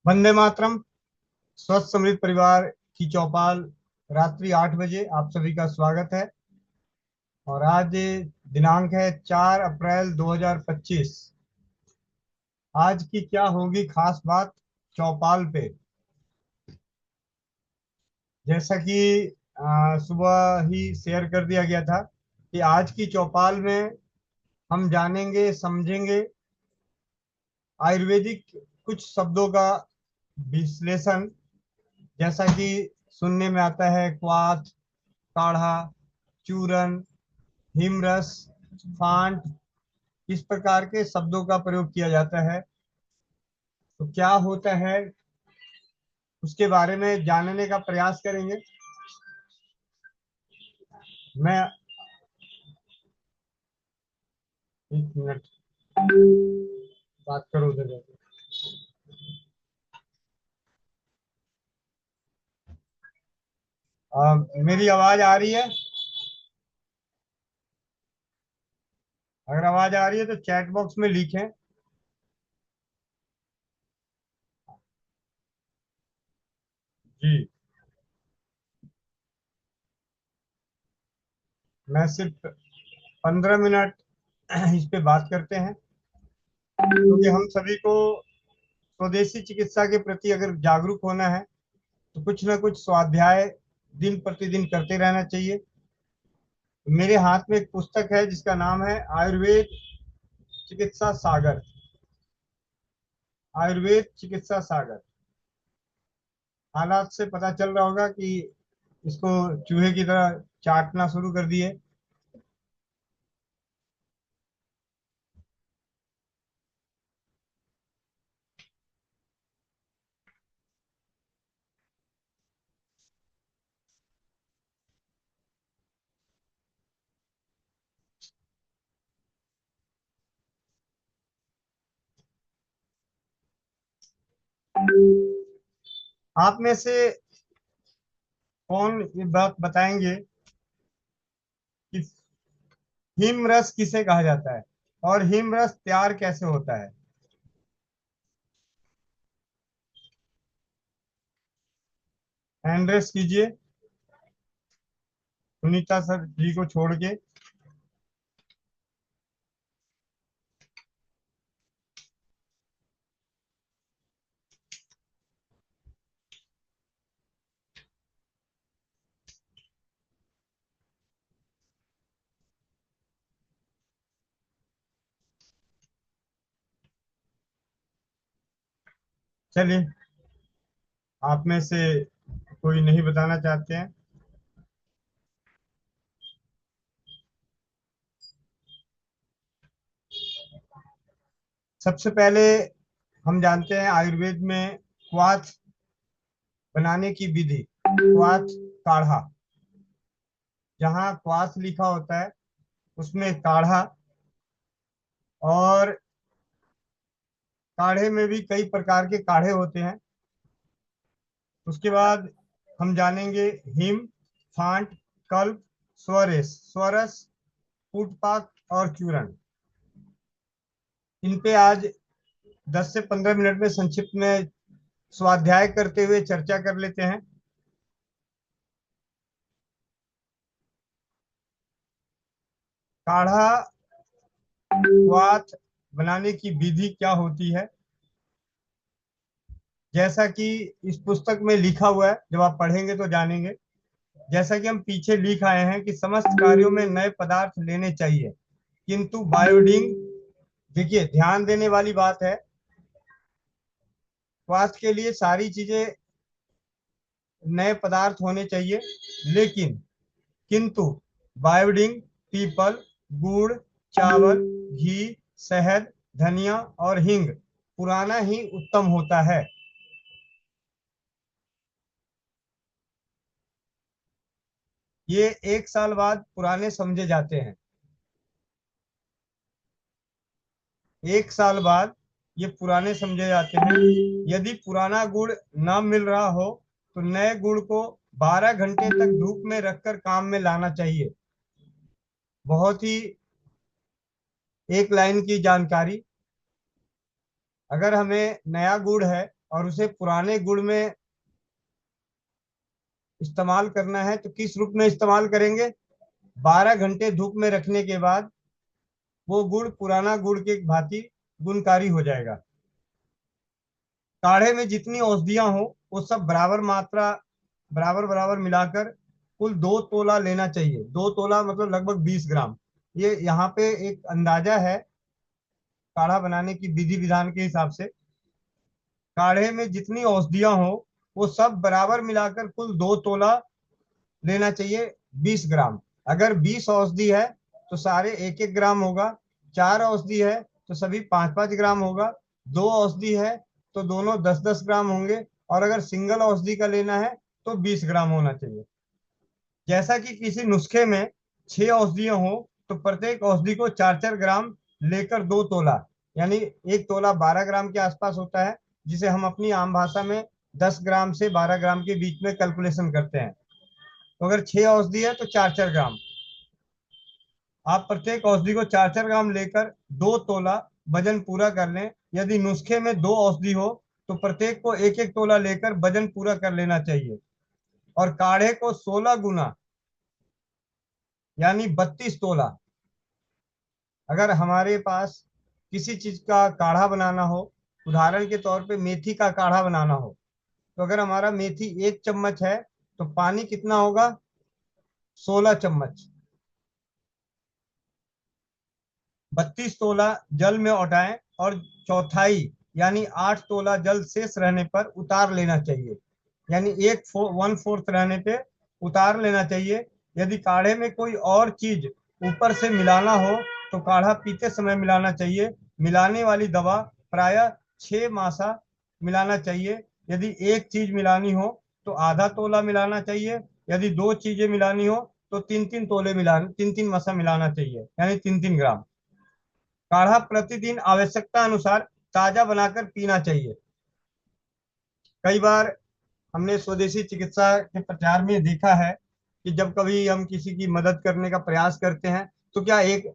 वंदे मातरम। स्वस्थ समृद्ध परिवार की चौपाल रात्रि 8 बजे आप सभी का स्वागत है। और आज दिनांक है 4 अप्रैल 2025। आज की क्या होगी खास बात चौपाल पे। जैसा कि सुबह ही शेयर कर दिया गया था कि आज की चौपाल में हम जानेंगे समझेंगे आयुर्वेदिक कुछ शब्दों का विश्लेषण। जैसा कि सुनने में आता है क्वाथ, काढ़ा, चूरन, हिमरस, फांट, इस प्रकार के शब्दों का प्रयोग किया जाता है। तो क्या होता है उसके बारे में जानने का प्रयास करेंगे। मैं 1 मिनट बात करो उधर जाके। मेरी आवाज आ रही है? अगर आवाज आ रही है तो चैट बॉक्स में लिखें। जी। मैं सिर्फ 15 मिनट इस पे बात करते हैं, क्योंकि हम सभी को स्वदेशी चिकित्सा के प्रति अगर जागरूक होना है तो कुछ ना कुछ स्वाध्याय दिन प्रतिदिन करते रहना चाहिए। मेरे हाथ में एक पुस्तक है जिसका नाम है आयुर्वेद चिकित्सा सागर। आयुर्वेद चिकित्सा सागर। हालात से पता चल रहा होगा कि इसको चूहे की तरह चाटना शुरू कर दिए। आप में से कौन ये बात बताएंगे कि हिम रस किसे कहा जाता है और हिम रस तैयार कैसे होता है? हैंड रेस कीजिए सुनीता सर जी को छोड़ के। चलिए, आप में से कोई नहीं बताना चाहते हैं? सबसे पहले हम जानते हैं आयुर्वेद में क्वाथ बनाने की विधि। क्वाथ काढ़ा, जहाँ क्वाथ लिखा होता है उसमें काढ़ा। और काढ़े में भी कई प्रकार के काढ़े होते हैं। उसके बाद हम जानेंगे हिम, फांट, कल्प, स्वरस, पूटपाक और चूर्ण। इन पे आज 10 से 15 मिनट में संक्षिप्त में स्वाध्याय करते हुए चर्चा कर लेते हैं। काढ़ा वात बनाने की विधि क्या होती है, जैसा कि इस पुस्तक में लिखा हुआ है, जब आप पढ़ेंगे तो जानेंगे। जैसा कि हम पीछे लिख आए हैं कि समस्त कार्यों में नए पदार्थ लेने चाहिए, किंतु बायोडिंग, देखिए ध्यान देने वाली बात है, स्वास्थ्य के लिए सारी चीजें नए पदार्थ होने चाहिए, लेकिन किंतु बायोडिंग, पीपल, गुड़, चावल, घी, शहद, धनिया और हींग पुराना ही उत्तम होता है। ये 1 साल बाद पुराने समझे जाते हैं। 1 साल बाद ये पुराने समझे जाते हैं। यदि पुराना गुड़ न मिल रहा हो तो नए गुड़ को 12 घंटे तक धूप में रखकर काम में लाना चाहिए। बहुत ही एक लाइन की जानकारी। अगर हमें नया गुड़ है और उसे पुराने गुड़ में इस्तेमाल करना है तो किस रूप में इस्तेमाल करेंगे? 12 घंटे धूप में रखने के बाद वो गुड़ पुराना गुड़ के भांति गुणकारी हो जाएगा। काढ़े में जितनी औषधियां हो वो सब बराबर मात्रा, बराबर बराबर मिलाकर कुल 2 तोला लेना चाहिए। 2 तोला मतलब लगभग 20 ग्राम। ये यहाँ पे एक अंदाजा है काढ़ा बनाने की विधि विधान के हिसाब से। काढ़े में जितनी औषधियां हो वो सब बराबर मिलाकर कुल 2 तोला लेना चाहिए, 20 ग्राम। अगर 20 औषधि है तो सारे 1-1 ग्राम होगा। 4 औषधि है तो सभी 5-5 ग्राम होगा। 2 औषधि है तो दोनों 10-10 ग्राम होंगे। और अगर सिंगल औषधि का लेना है तो 20 ग्राम होना चाहिए। जैसा कि किसी नुस्खे में 6 औषधियां हो तो प्रत्येक औषधि को 4-4 ग्राम लेकर 2 तोला, यानी 1 तोला 12 ग्राम के आसपास होता है, जिसे हम अपनी आम भाषा में 10 ग्राम से 12 ग्राम के बीच में कैलकुलेशन करते हैं। तो अगर 6 औषधि है तो 4-4 ग्राम। आप प्रत्येक औषधि को 4-4 ग्राम लेकर 2 तोला वजन पूरा कर लें। यदि नुस्खे में 2 औषधि हो तो प्रत्येक को 1-1 तोला लेकर वजन पूरा कर लेना चाहिए। और काढ़े को 16 गुना यानी 32 तोला। अगर हमारे पास किसी चीज का काढ़ा बनाना हो, उदाहरण के तौर पे मेथी का काढ़ा बनाना हो, तो अगर हमारा मेथी 1 चम्मच है तो पानी कितना होगा? 16 चम्मच। 32 तोला जल में उठाएं और चौथाई यानी 8 तोला जल शेष रहने पर उतार लेना चाहिए, यानी 1/4 रहने पे उतार लेना चाहिए। यदि काढ़े में कोई और चीज ऊपर से मिलाना हो तो काढ़ा पीते समय मिलाना चाहिए। मिलाने वाली दवा प्रायः 6 मासा मिलाना चाहिए। यदि एक चीज मिलानी हो तो आधा तोला मिलाना चाहिए। यदि 2 चीजें मिलानी हो तो 3-3 तोले मिलाना, 3-3 मासा मिलाना चाहिए, यानी 3-3 ग्राम। काढ़ा प्रतिदिन आवश्यकता अनुसार ताजा बनाकर पीना चाहिए। कई बार हमने स्वदेशी चिकित्सा के प्रचार में देखा है कि जब कभी हम किसी की मदद करने का प्रयास करते हैं तो क्या एक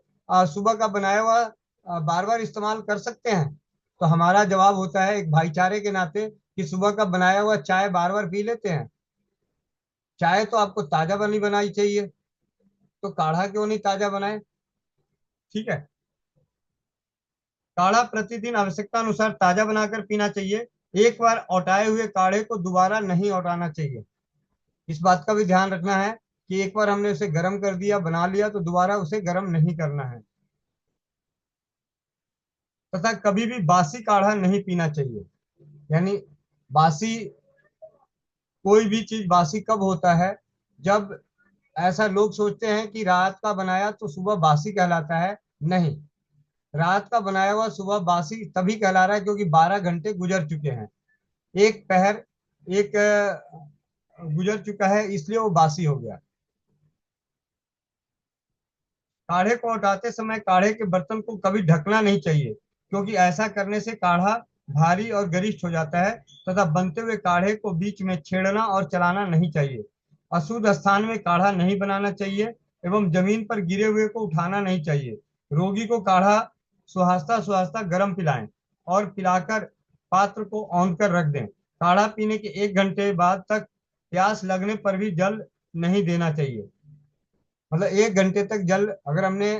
सुबह का बनाया हुआ बार बार इस्तेमाल कर सकते हैं? तो हमारा जवाब होता है एक भाईचारे के नाते कि सुबह का बनाया हुआ चाय बार बार पी लेते हैं। चाय तो आपको ताजा बनी बनाई चाहिए, तो काढ़ा क्यों नहीं ताजा बनाए? ठीक है। काढ़ा प्रतिदिन आवश्यकता अनुसार ताजा बनाकर पीना चाहिए। एक बार औटाए हुए काढ़े को दोबारा नहीं औटाना चाहिए। इस बात का भी ध्यान रखना है कि एक बार हमने उसे गर्म कर दिया, बना लिया, तो दोबारा उसे गर्म नहीं करना है। तथा कभी भी बासी काढ़ा नहीं पीना चाहिए। यानी बासी, कोई भी चीज बासी कब होता है? जब ऐसा लोग सोचते हैं कि रात का बनाया तो सुबह बासी कहलाता है। नहीं, रात का बनाया हुआ सुबह बासी तभी कहला रहा है क्योंकि 12 घंटे गुजर चुके हैं। एक पहर, एक गुजर चुका है, इसलिए वो बासी हो गया। काढ़े को हटाते समय काढ़े के बर्तन को कभी ढकना नहीं चाहिए, क्योंकि ऐसा करने से काढ़ा भारी और गरिष्ठ हो जाता है। तथा बनते हुए काढ़े को बीच में छेड़ना और चलाना नहीं चाहिए। अशुद्ध स्थान में काढ़ा नहीं बनाना चाहिए एवं जमीन पर गिरे हुए को उठाना नहीं चाहिए। रोगी को काढ़ा सुहास्ता सुहास्ता गर्म पिलाएं और पिलाकर पात्र को औंध कर रख दें। काढ़ा पीने के 1 घंटे बाद तक प्यास लगने पर भी जल नहीं देना चाहिए। मतलब 1 घंटे तक जल, अगर हमने,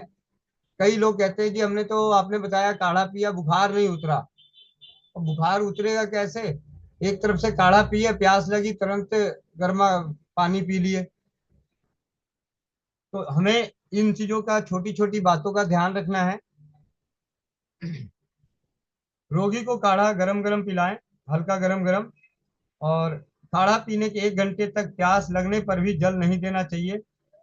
कई लोग कहते हैं कि हमने तो, आपने बताया काढ़ा पिया बुखार नहीं उतरा। अब बुखार उतरेगा कैसे? एक तरफ से काढ़ा पिए, प्यास लगी, तुरंत गर्मा पानी पी लिए। तो हमें इन चीजों का, छोटी छोटी बातों का ध्यान रखना है। रोगी को काढ़ा गरम गरम पिलाएं, हल्का गरम गरम। और काढ़ा पीने के 1 घंटे तक प्यास लगने पर भी जल नहीं देना चाहिए।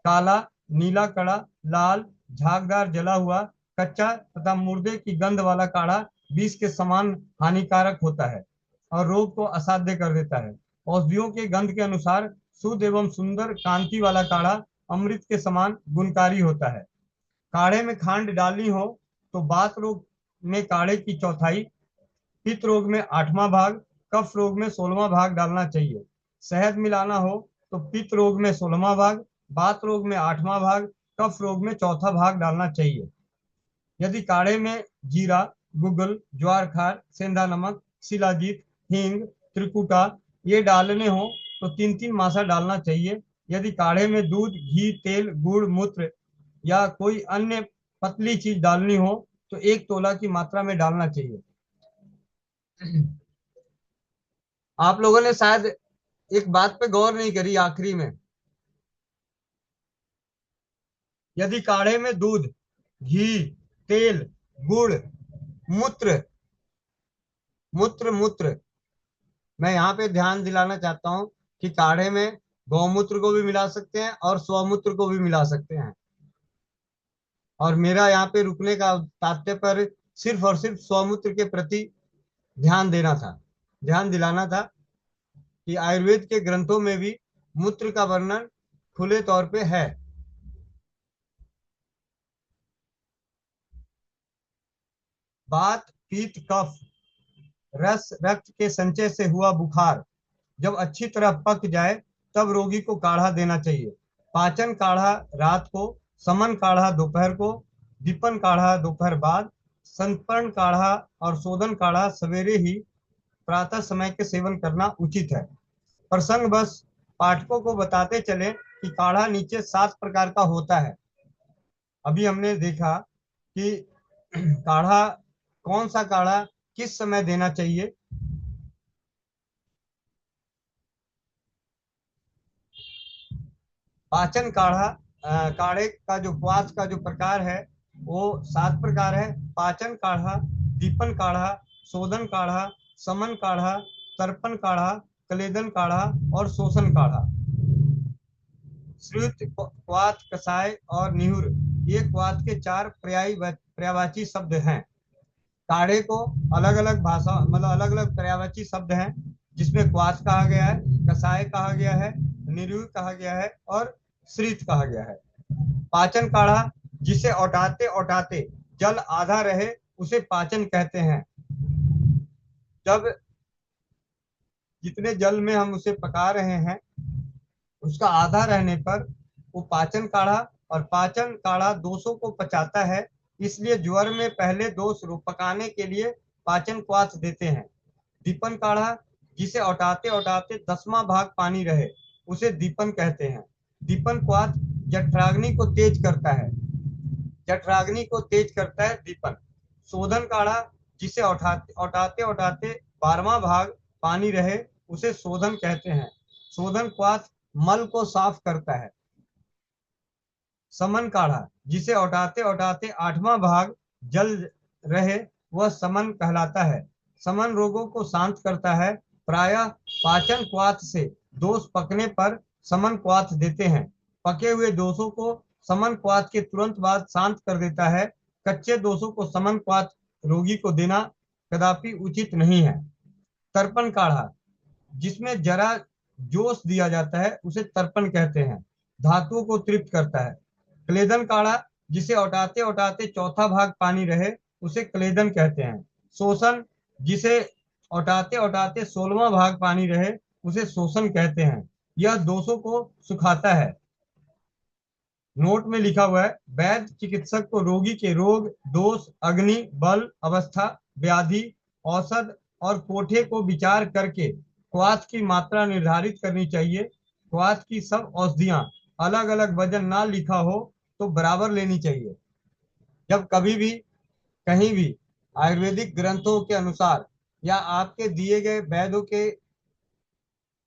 काला, नीला कड़ा, लाल, झागदार जला हुआ, कच्चा तथा मुर्दे की गंध वाला काढ़ा विष के समान हानिकारक होता है और रोग को असाध्य कर देता है। औषधियों के गंध के अनुसार शुद्ध एवं सुंदर कांति वाला काढ़ा अमृत के समान गुणकारी होता है। काढ़े में खांड डालनी हो तो बात रोग में काढ़े की चौथाई, पित्त रोग में 8वां भाग, कफ रोग में 16वां भाग डालना चाहिए। शहद मिलाना हो तो पित्त रोग में 16वां भाग, बात रोग में 8वां भाग, कफ रोग में चौथा भाग डालना चाहिए। यदि काढ़े में जीरा, गुगल, ज्वार खार, सेंधा नमक, शिलाजीत, हींग, त्रिकुटा ये डालने हो तो 3-3 मासा डालना चाहिए। यदि काढ़े में दूध, घी, तेल, गुड़, मूत्र या कोई अन्य पतली चीज डालनी हो तो 1 तोला की मात्रा में डालना चाहिए। आप लोगों ने शायद एक बात पे गौर नहीं करी आखिरी में। यदि काढ़े में दूध, घी, तेल, गुड़, मूत्र मूत्र मूत्र मैं यहाँ पे ध्यान दिलाना चाहता हूँ कि काढ़े में गौमूत्र को भी मिला सकते हैं और स्वमूत्र को भी मिला सकते हैं। और मेरा यहाँ पे रुकने का तात्पर्य पर सिर्फ और सिर्फ स्वमूत्र के प्रति ध्यान देना था, ध्यान दिलाना था कि आयुर्वेद के ग्रंथों में भी मूत्र का वर्णन खुले तौर पे है। वात, पित्त, कफ, रस, रक्त के संचय से हुआ बुखार जब अच्छी तरह पक जाए तब रोगी को काढ़ा देना चाहिए। पाचन काढ़ा रात को, समन काढ़ा दोपहर को, दीपन काढ़ा दोपहर बाद, संतरण काढ़ा और शोधन काढ़ा सवेरे ही प्रातः समय के सेवन करना उचित है। प्रसंग बस पाठकों को बताते चले कि काढ़ा नीचे 7 प्रकार का होता है। अभी हमने देखा कि काढ़ा, कौन सा काढ़ा किस समय देना चाहिए। पाचन काढ़ा, काढ़े का जो क्वाथ का जो प्रकार है वो 7 प्रकार है। पाचन काढ़ा, दीपन काढ़ा, शोधन काढ़ा, समन काढ़ा, तर्पण काढ़ा, कलेदन काढ़ा और शोषण काढ़ा। श्रुत, क्वाथ, कसाय और निहुर ये क्वाथ के 4 पर्यायवाची शब्द हैं। काढ़े को अलग अलग भाषा मतलब अलग अलग पर्यायवाची शब्द हैं, जिसमें क्वाथ कहा गया है, कसाय कहा गया है, निरुई कहा गया है और श्रीत कहा गया है। पाचन काढ़ा जिसे औटाते औटाते जल आधा रहे उसे पाचन कहते हैं। जब जितने जल में हम उसे पका रहे हैं उसका आधा रहने पर वो पाचन काढ़ा, और पाचन काढ़ा दोषों को पचाता है। इसलिए ज्वर में पहले दोष पकाने के लिए पाचन क्वाथ देते हैं। दीपन काढ़ा जिसे औटाते औटाते 10वां भाग पानी रहे उसे दीपन कहते हैं। दीपन क्वाथ जठराग्नि को तेज करता है, जठराग्नि को तेज करता है दीपन। शोधन काढ़ा जिसे औटाते औटाते औटाते 12वां भाग पानी रहे उसे शोधन कहते हैं। शोधन क्वाथ मल को साफ करता है। समन काढ़ा जिसे औटाते औटाते 8वां भाग जल रहे वह समन कहलाता है। समन रोगों को शांत करता है। प्रायः पाचन क्वाथ से दोष पकने पर समन क्वाथ देते हैं। पके हुए दोषों को समन क्वाथ के तुरंत बाद शांत कर देता है। कच्चे दोषों को समन क्वाथ रोगी को देना कदापि उचित नहीं है। तर्पण काढ़ा जिसमें जरा जोश दिया जाता है उसे तर्पण कहते हैं। धातुओं को तृप्त करता है। क्लेदन काढ़ा जिसे औटाते औटाते 4था भाग पानी रहे उसे क्लेदन कहते हैं। शोषण जिसे औटाते औटाते 16वां भाग पानी रहे उसे शोषण कहते हैं। यह दोषों को सुखाता है। नोट में लिखा हुआ है, वैद्य चिकित्सक को रोगी के रोग, दोष, अग्नि, बल, अवस्था, व्याधि, औषध और कोठे को विचार करके क्वाथ की मात्रा निर्धारित करनी चाहिए। क्वाथ की सब औषधियां अलग अलग वजन ना लिखा हो तो बराबर लेनी चाहिए। जब कभी भी कहीं भी आयुर्वेदिक ग्रंथों के अनुसार या आपके दिए गए वैद्यों के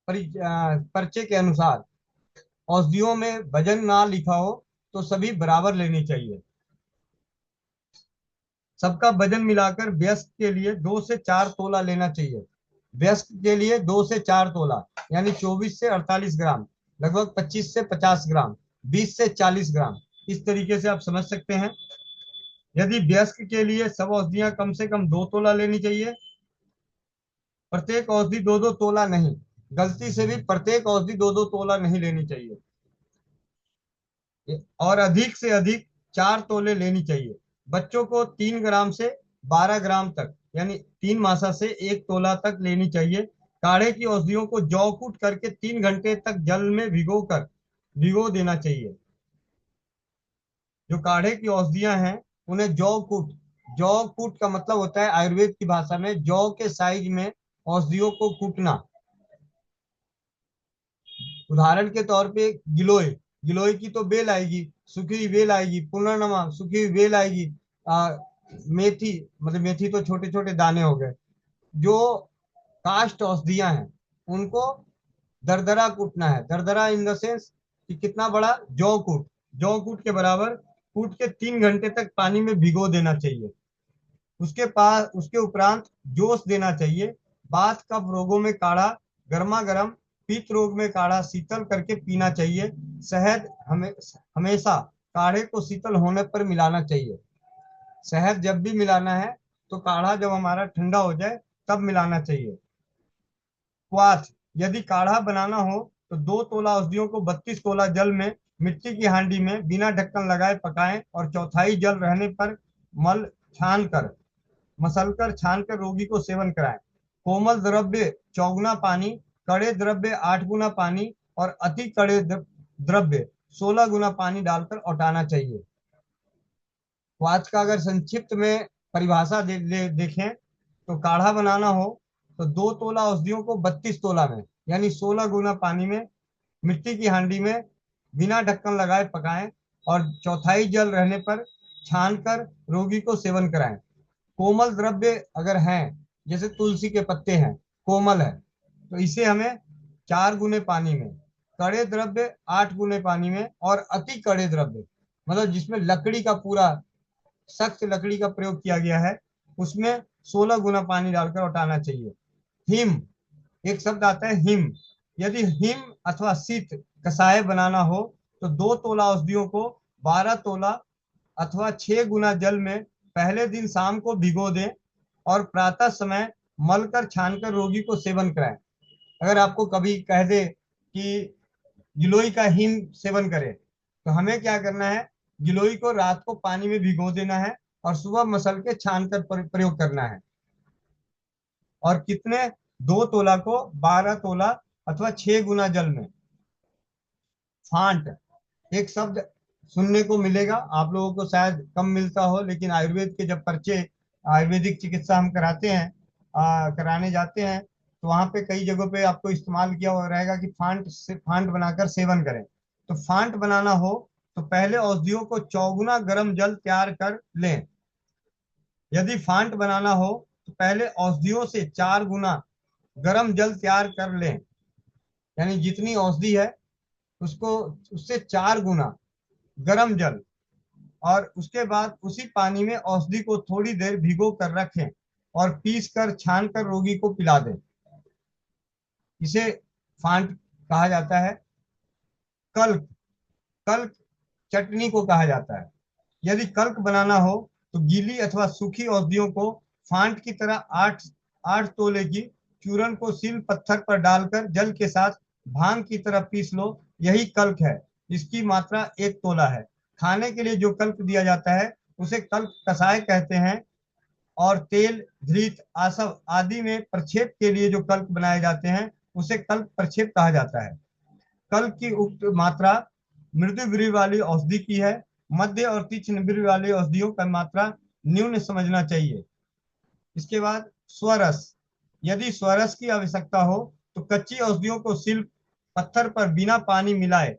पर्चे के अनुसार औषधियों में वजन ना लिखा हो तो सभी बराबर लेनी चाहिए। सबका वजन मिलाकर वयस्क के लिए 2 से 4 तोला लेना चाहिए। वयस्क के लिए 2 से 4 तोला यानी 24 से 48 ग्राम, लगभग 25 से 50 ग्राम, 20 से 40 ग्राम, इस तरीके से आप समझ सकते हैं। यदि वयस्क के लिए सब औषधियां कम से कम 2 तोला लेनी चाहिए। प्रत्येक औषधि 2-2 तोला नहीं, गलती से भी प्रत्येक औषधि 2-2 तोला नहीं लेनी चाहिए, और अधिक से अधिक 4 तोले लेनी चाहिए। बच्चों को 3 ग्राम से 12 ग्राम तक यानी 3 मासा से 1 तोला तक लेनी चाहिए। काढ़े की औषधियों को जौ कूट करके 3 घंटे तक जल में भिगो देना चाहिए। जो काढ़े की औषधियां हैं उन्हें जौ कूट का मतलब होता है आयुर्वेद की भाषा में जौ के साइज में औषधियों को कूटना। उदाहरण के तौर पे गिलोय, गिलोय की तो बेल आएगी, सूखी हुई बेल आएगी, पुनर्नमा सूखी हुई बेल आएगी। मेथी, मतलब मेथी तो छोटे छोटे दाने हो गए। जो काष्ठ औषधियां हैं उनको दरदरा कूटना है। दरदरा इन द सेंस कि कितना बड़ा, जौ कूट, जौ कूट के बराबर कूट के 3 घंटे तक पानी में भिगो देना चाहिए। उसके उपरांत जोश देना चाहिए। बात कफ रोगों में काढ़ा गर्मा गर्म, पित्त रोग में काढ़ा शीतल करके पीना चाहिए। शहद हमेशा काढ़े को शीतल होने पर मिलाना चाहिए। शहद जब भी मिलाना है तो काढ़ा जब हमारा ठंडा हो जाए तब मिलाना चाहिए। क्वाथ, यदि काढ़ा बनाना हो तो 2 तोला औषधियों को 32 तोला जल में मिट्टी की हांडी में बिना ढक्कन लगाए पकाएं और चौथाई जल रहने पर मल छान कर मसलकर छानकर रोगी को सेवन कराएं। कोमल द्रव्य 4 गुना पानी, कड़े द्रव्य 8 गुना पानी और अति कड़े द्रव्य 16 गुना पानी डालकर औटाना चाहिए। तो आज का अगर संक्षिप्त में परिभाषा देखें तो काढ़ा बनाना हो तो 2 तोला औषधियों को 32 तोला में यानी 16 गुना पानी में मिट्टी की हांडी में बिना ढक्कन लगाए पकाएं और चौथाई जल रहने पर छानकर रोगी को सेवन कराएं। कोमल द्रव्य अगर हैं, जैसे तुलसी के पत्ते हैं, कोमल है, तो इसे हमें 4 गुने पानी में, कड़े द्रव्य 8 गुने पानी में और अति कड़े द्रव्य मतलब जिसमें लकड़ी का पूरा सख्त लकड़ी का प्रयोग किया गया है उसमें 16 गुना पानी डालकर उठाना चाहिए। हिम, एक शब्द आता है हिम, यदि हिम अथवा शीत कषाय बनाना हो तो 2 तोला औषधियों को 12 तोला अथवा 6 गुना जल में पहले दिन शाम को भिगो दें और प्रातः समय मलकर छानकर रोगी को सेवन कराएं। अगर आपको कभी कह दे कि गिलोय का हिम सेवन करें तो हमें क्या करना है, गिलोय को रात को पानी में भिगो देना है और सुबह मसल के छान कर प्रयोग करना है। और कितने, 2 तोला को 12 तोला अथवा 6 गुना जल में। फांट, एक शब्द सुनने को मिलेगा, आप लोगों को शायद कम मिलता हो, लेकिन आयुर्वेद के जब परिचय, आयुर्वेदिक चिकित्सा हम कराते हैं, कराने जाते हैं तो वहां पे कई जगहों पे आपको इस्तेमाल किया हुआ रहेगा कि फांट बनाकर सेवन करें। तो फांट बनाना हो तो पहले औषधियों को चौगुना गर्म जल तैयार कर लें। यदि फांट बनाना हो तो पहले औषधियों से 4 गुना गर्म जल तैयार कर लें, यानी जितनी औषधि है उसको उससे 4 गुना गर्म जल, और उसके बाद उसी पानी में औषधि को थोड़ी देर भिगो कर रखें और पीस कर छान कर रोगी को पिला दें। इसे फांट कहा जाता है। कल्क, कल्क चटनी को कहा जाता है। यदि कल्क बनाना हो तो गीली अथवा सूखी औषधियों को फांट की तरह 8 तोले की चूरन को सील पत्थर पर डालकर जल के साथ भांग की तरह पीस लो, यही कल्क है। इसकी मात्रा 1 तोला है। खाने के लिए जो कल्क दिया जाता है उसे कल्क कषाय कहते हैं। और तेल, घृत, आसव आदि में प्रक्षेप के लिए जो कल्क बनाए जाते हैं उसे कल्क प्रक्षेप कहा जाता है। कल्क की उक्त मात्रा मृदु व्रीहि वाली औषधि की है। मध्य और तीक्ष्ण व्रीहि वाली औषधियों का मात्रा न्यून समझना चाहिए। इसके बाद स्वरस, यदि स्वरस की आवश्यकता हो तो कच्ची औषधियों को सिल पत्थर पर बिना पानी मिलाए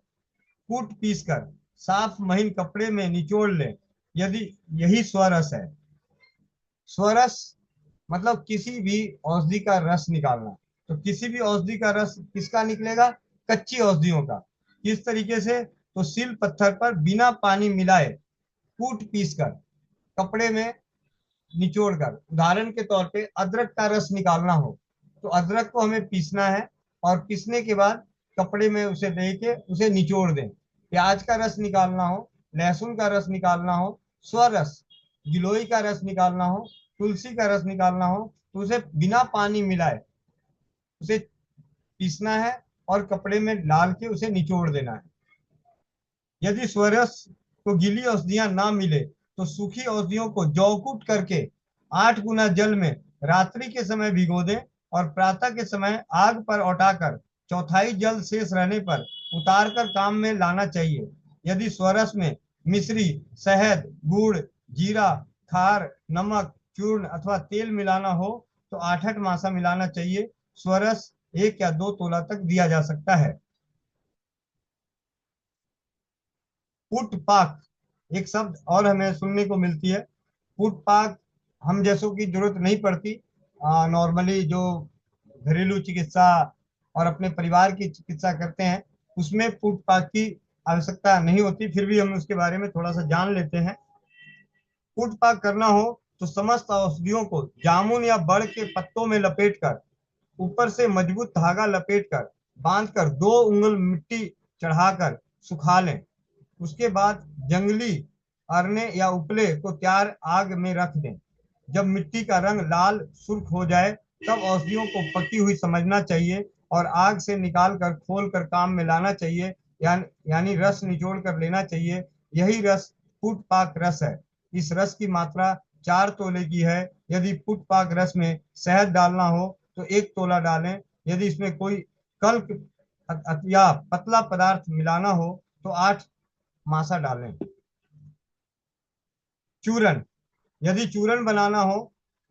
कूट पीस कर साफ महीन कपड़े में निचोड़ लें, यदि यही स्वरस है। स्वरस मतलब किसी भी औषधि का रस निकालना। तो किसी भी औषधि का रस किसका निकलेगा, कच्ची औषधियों का। किस तरीके से, तो सील पत्थर पर बिना पानी मिलाए कूट पीस कर कपड़े में निचोड़ कर। उदाहरण के तौर पे अदरक का रस निकालना हो तो अदरक को हमें पीसना है और पीसने के बाद कपड़े में उसे लेके उसे निचोड़ दें। प्याज का रस निकालना हो, लहसुन का रस निकालना हो, स्वरस, गिलोय का रस निकालना हो, तुलसी का रस निकालना हो तो उसे बिना पानी मिलाए उसे पीसना है और कपड़े में डाल के उसे निचोड़ देना है। यदि स्वरस को गीली औषधियां ना मिले तो सूखी औषधियों को जौ कूट करके 8 गुना जल में रात्रि के समय भिगो दें और प्रातः के समय आग पर उठाकर चौथाई जल शेष रहने पर उतार कर काम में लाना चाहिए। यदि स्वरस में मिश्री, शहद, गुड़, जीरा, खार, नमक, चूर्ण अथवा तेल मिलाना हो तो 8-8 मासा मिलाना चाहिए। स्वरस 1 या 2 तोला तक दिया जा सकता है। पुट पाक एक शब्द और हमें सुनने को मिलती है। पुट पाक हम जैसों की जरूरत नहीं पड़ती। नॉर्मली जो घरेलू चिकित्सा और अपने परिवार की चिकित्सा करते हैं उसमें पुट पाक की आवश्यकता नहीं होती, फिर भी हम उसके बारे में थोड़ा सा जान लेते हैं। पुट पाक करना हो तो समस्त औषधियों को जामुन या बड़ के पत्तों में लपेटकर ऊपर से मजबूत धागा लपेटकर बांधकर 2 उंगल मिट्टी चढ़ाकर सुखा लें। उसके बाद जंगली अरने या उपले को तैयार आग में रख दें। जब मिट्टी का रंग लाल सुर्ख हो जाए तब औषधियों को पकी हुई समझना चाहिए और आग से निकाल कर खोल कर काम में लाना चाहिए, यानी रस निचोड़ कर लेना चाहिए। यही रस पुट पाक रस है। इस रस की मात्रा 4 तोले की है। यदि पुट पाक रस में शहद डालना हो तो 1 तोला डालें। यदि इसमें कोई कल्क या पतला पदार्थ मिलाना हो तो 8 मासा डालें। चूरन यदि चूरन बनाना हो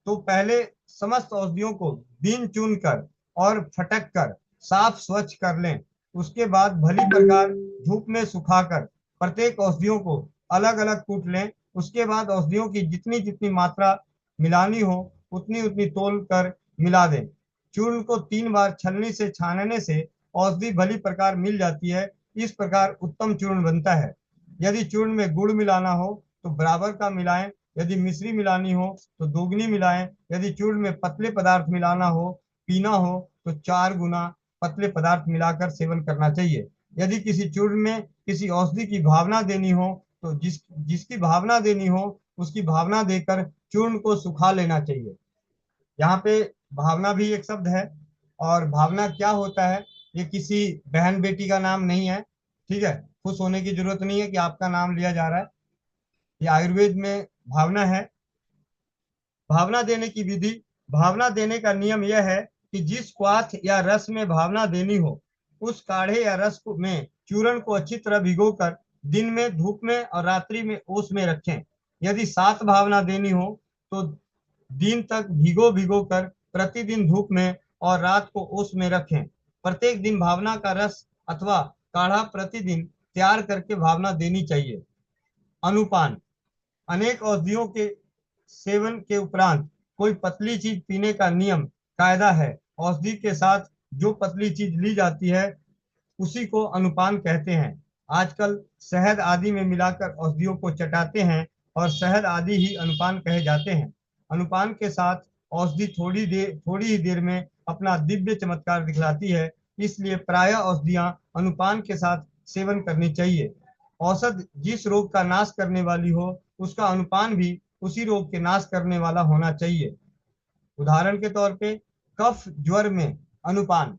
तो पहले समस्त औषधियों को बीन चुन कर और फटक कर साफ स्वच्छ कर लें। उसके बाद भली प्रकार धूप में सुखाकर प्रत्येक औषधियों को अलग अलग कूट लें। उसके बाद औषधियों की जितनी जितनी मात्रा मिलानी हो उतनी उतनी तोल कर मिला दें। चूर्ण को 3 बार छलनी से छानने से औषधि भली प्रकार मिल जाती है। इस प्रकार उत्तम चूर्ण बनता है। यदि चूर्ण में गुड़ मिलाना हो तो बराबर का मिलाएं। यदि मिश्री मिलानी हो तो दोगुनी मिलाएं। यदि चूर्ण में पतले पदार्थ मिलाना हो पीना हो तो 4 गुना पतले पदार्थ मिलाकर सेवन करना चाहिए। यदि किसी चूर्ण में किसी औषधि की भावना देनी हो तो जिसकी भावना देनी हो उसकी भावना देकर चूर्ण को सुखा लेना चाहिए। यहाँ पे भावना भी एक शब्द है। और भावना क्या होता है, ये किसी बहन बेटी का नाम नहीं है। ठीक है, खुश होने की जरूरत नहीं है कि आपका नाम लिया जा रहा है। ये आयुर्वेद में भावना है। भावना देने की विधि। भावना देने का नियम यह है कि जिस क्वाथ या रस में भावना देनी हो उस काढ़े या रस में चूर्ण को अच्छी तरह भिगोकर दिन में धूप में और रात्रि में ओस में रखें। यदि 7 भावना देनी हो तो दिन तक भिगो भिगो कर प्रतिदिन धूप में और रात को ओस में रखें। प्रत्येक दिन भावना का रस अथवा काढ़ा प्रतिदिन तैयार करके भावना देनी चाहिए। अनुपान अनेक औषधियों के सेवन के उपरांत कोई पतली चीज पीने का नियम कायदा है। औषधि के साथ जो पतली चीज ली जाती है उसी को अनुपान कहते हैं। आजकल शहद आदि में मिलाकर औषधियों को चटाते हैं और शहद आदि ही अनुपान कहे जाते हैं। अनुपान के साथ औषधि थोड़ी ही देर में अपना दिव्य चमत्कार दिखलाती है। इसलिए प्रायः औषधियां अनुपान के साथ सेवन करनी चाहिए। औषध जिस रोग का नाश करने वाली हो उसका अनुपान भी उसी रोग के नाश करने वाला होना चाहिए। उदाहरण के तौर पे कफ ज्वर में अनुपान।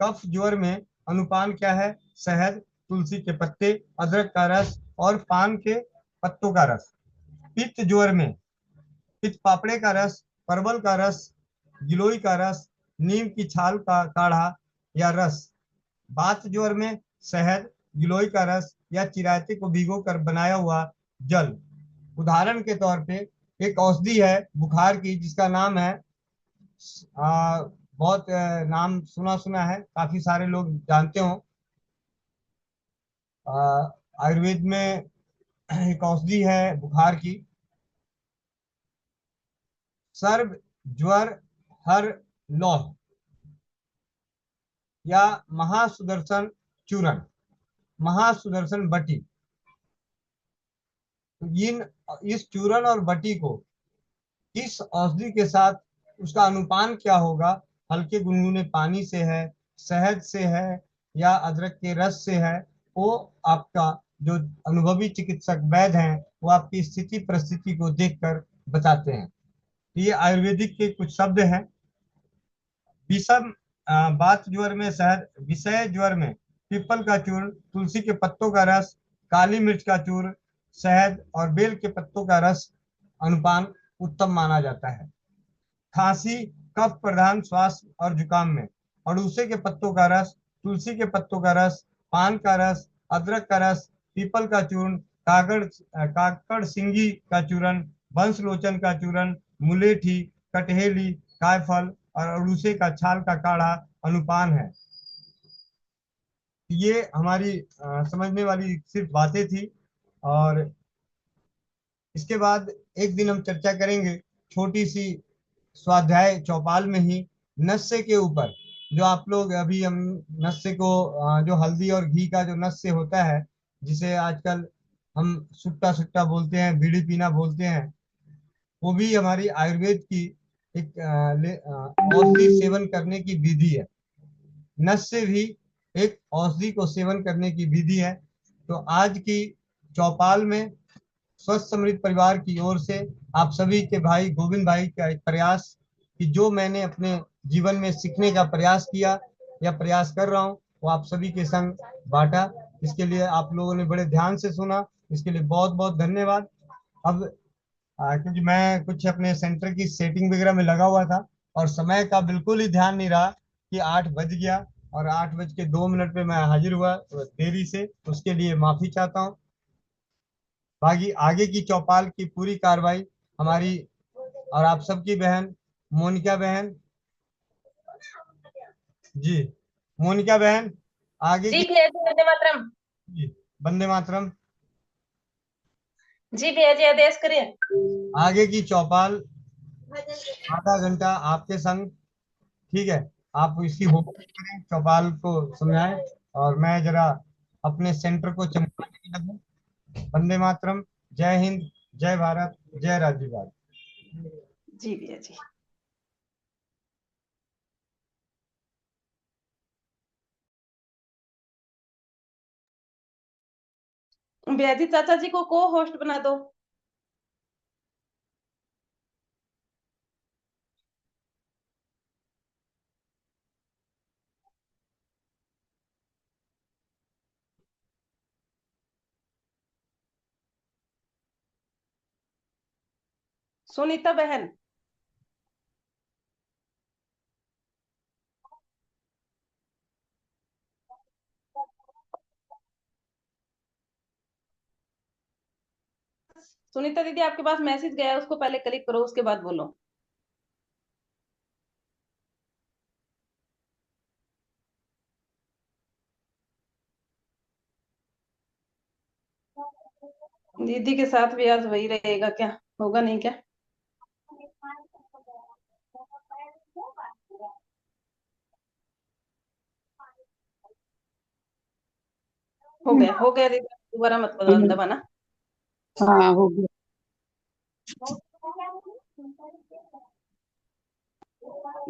कफ ज्वर में अनुपान क्या है? शहद, तुलसी के पत्ते, अदरक का रस और पान के पत्तों का रस। पित्त ज्वर में पित्त पापड़े का रस, परवल का रस, गिलोय का रस, नीम की छाल का काढ़ा या रस। बात ज्वर में शहद, गिलोय का रस या चिरायते को भिगोकर बनाया हुआ जल। उदाहरण के तौर पे एक औषधि है बुखार की जिसका नाम है बहुत नाम सुना सुना है, काफी सारे लोग जानते हो। आयुर्वेद में एक औषधि है बुखार की, सर्व ज्वर हर लौह या महासुदर्शन चूर्ण, महासुदर्शन बटी। इन इस चूर्ण और बटी को इस औषधि के साथ उसका अनुपान क्या होगा? हल्के गुनगुने पानी से है, शहद से है या अदरक के रस से है, वो आपका जो अनुभवी चिकित्सक वैद्य हैं वो आपकी स्थिति परिस्थिति को देखकर बताते हैं। ये आयुर्वेदिक के कुछ शब्द हैं। विषम बात ज्वर में शहद, विषय ज्वर में पीपल का चूर्ण, तुलसी के पत्तों का रस, काली मिर्च का चूर्ण, शहद और बेल के पत्तों का रस अनुपान उत्तम माना जाता है। खांसी कफ प्रधान श्वास और जुकाम में अड़ूसे के पत्तों का रस, तुलसी के पत्तों का रस, पान का रस, अदरक का रस, पीपल का चूर्ण, काकड़ सिंगी का चूर्ण, बंसलोचन का चूर्ण, मुलेठी, कटहेली, कायफल और अड़ूसे का छाल का काढ़ा अनुपान है। ये हमारी समझने वाली सिर्फ बातें थी। और इसके बाद एक दिन हम चर्चा करेंगे छोटी सी स्वाध्याय चौपाल में ही नस्य के ऊपर। जो आप लोग अभी हम नस्य को जो हल्दी और घी का जो नस्य होता है, जिसे आजकल हम सुट्टा सुट्टा बोलते हैं, बीड़ी पीना बोलते हैं, वो भी हमारी आयुर्वेद की एक औषधि सेवन करने की विधि है। नस्य भी एक औषधि को सेवन करने की विधि है। तो आज की चौपाल में स्वस्थ समृद्ध परिवार की ओर से आप सभी के भाई गोविंद भाई का एक प्रयास, कि जो मैंने अपने जीवन में सीखने का प्रयास किया या प्रयास कर रहा हूँ, वो आप सभी के संग बांटा। इसके लिए आप लोगों ने बड़े ध्यान से सुना, इसके लिए बहुत बहुत धन्यवाद। अब क्योंकि मैं कुछ अपने सेंटर की सेटिंग वगैरह में लगा हुआ था और समय का बिल्कुल ही ध्यान नहीं रहा कि 8 बज गया, और 8 बज के 2 मिनट पे मैं हाजिर हुआ देरी से, उसके लिए माफी चाहता हूँ। बाकी आगे की चौपाल की पूरी कार्रवाई हमारी और आप सबकी बहन मोनिका बहन, जी मोनिका बहन, आगे जी की, भैया जी, वंदे मातरम। जी वंदे मातरम, जी भैया जी, आदेश करिए। आगे की चौपाल आधा घंटा आपके संग, ठीक है? आप इसकी होमवर्क करें, चौपाल को समझाएं, और मैं जरा अपने सेंटर को चमकाने की लगूं। वंदे मातरम, जय हिंद, जय भारत, जय राज्यपाल। जी भैया जी। भैया जी, चाचा जी को होस्ट बना दो। सुनीता बहन। सुनीता दीदी, आपके पास मैसेज गया है, उसको पहले क्लिक करो, उसके बाद बोलो। दीदी के साथ भी आज वही रहेगा क्या? होगा नहीं क्या? हो गया दीदी, दोबारा मत दबाना। हाँ हो गया।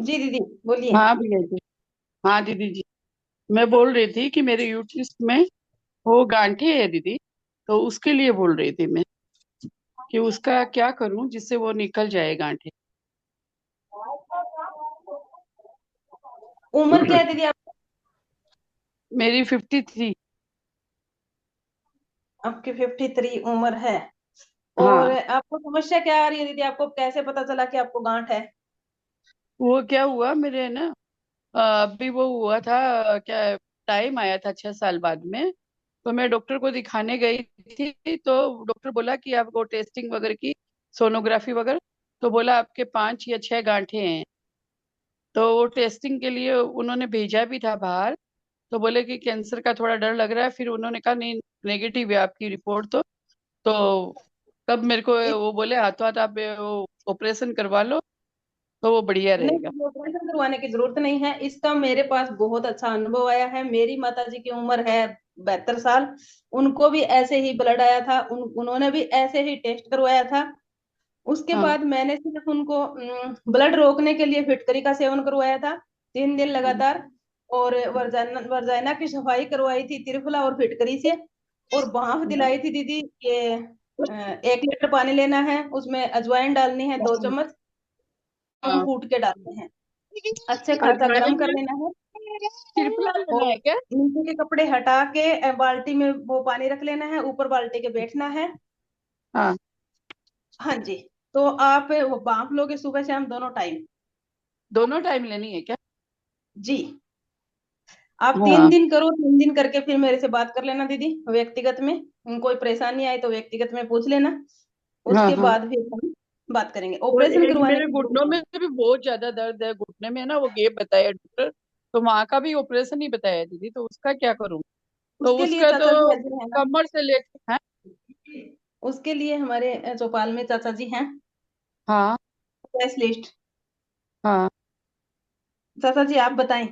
जी दीदी, बोलिए। हाँ भैया जी। हाँ दीदी जी, मैं बोल रही थी कि मेरे यूट्रस में वो गांठें है दीदी, तो उसके लिए बोल रही थी मैं कि उसका क्या करूं जिससे वो निकल जाए गांठें। उम्र क्या है दीदी आप? मेरी 53। आपकी 53 उम्र है। और हाँ, आपको समस्या क्या आ रही है दीदी? आपको कैसे पता चला कि आपको गांठ है? वो क्या हुआ मेरे ना, अभी वो हुआ था, क्या टाइम आया था 6 साल बाद में, तो मैं डॉक्टर को दिखाने गई थी, तो डॉक्टर बोला कि आपको टेस्टिंग वगैरह की, सोनोग्राफी वगैरह, तो बोला आपके 5 या 6 गांठें हैं। तो वो टेस्टिंग के लिए उन्होंने भेजा भी था बाहर, तो बोले कि कैंसर का थोड़ा डर लग रहा है, फिर उन्होंने कहा नहीं, नेगेटिव है आपकी रिपोर्ट तो तब मेरे को इस वो बोले हाथों हाथ आप वो ऑपरेशन करवा लो तो वो बढ़िया रहेगा। नहीं, ऑपरेशन करवाने की जरूरत नहीं है। इसका मेरे पास बहुत अच्छा अनुभव आया है। मेरी माता जी की उम्र है 72 साल। उनको भी ऐसे ही ब्लड आया था, उन्होंने भी ऐसे ही टेस्ट करवाया था। उसके हाँ। बाद मैंने सिर्फ उनको ब्लड रोकने के लिए फिटकरी का सेवन करवाया था 3 दिन लगातार। और वर्जाना की सफाई करवाई थी त्रिफला और फिटकरी से। और भाप दिलाई थी दीदी। ये 1 लीटर पानी लेना है, उसमें अजवाइन डालनी है 2 चम्मच, हाँ। कूट के डालने हैं, अच्छे खासा गर्म अजवाइन कर में लेना है। त्रिफला लेना और है क्या? नीचे के कपड़े हटा के बाल्टी में वो पानी रख लेना है, ऊपर बाल्टी के बैठना है। हाँ, हाँ जी। तो आप वो भाप लोगे सुबह शाम दोनों टाइम। दोनों टाइम लेनी है क्या? जी। आप तीन हाँ। दिन करो, 3 दिन करके फिर मेरे से बात कर लेना दीदी, व्यक्तिगत में। कोई परेशानी आए तो व्यक्तिगत में पूछ लेना। हाँ। उसके हाँ। बाद फिर हम बात करेंगे। और ऑपरेशन एक करवाने मेरे की घुटनों जरूरत में है। भी बहुत ज्यादा दर्द है, घुटने में ना, वो गेप बताया डॉक्टर, तो वहां का भी ऑपरेशन ही बताया दीदी, तो उसका क्या करूं? तो उसके लिए उसका चाचा जी तो हाजिर है ना, कमर से लेके है। उसके लिए हमारे चौपाल में चाचा जी हैं, हाँ स्पेशलिस्ट। हाँ। चाचा जी आप बताएं।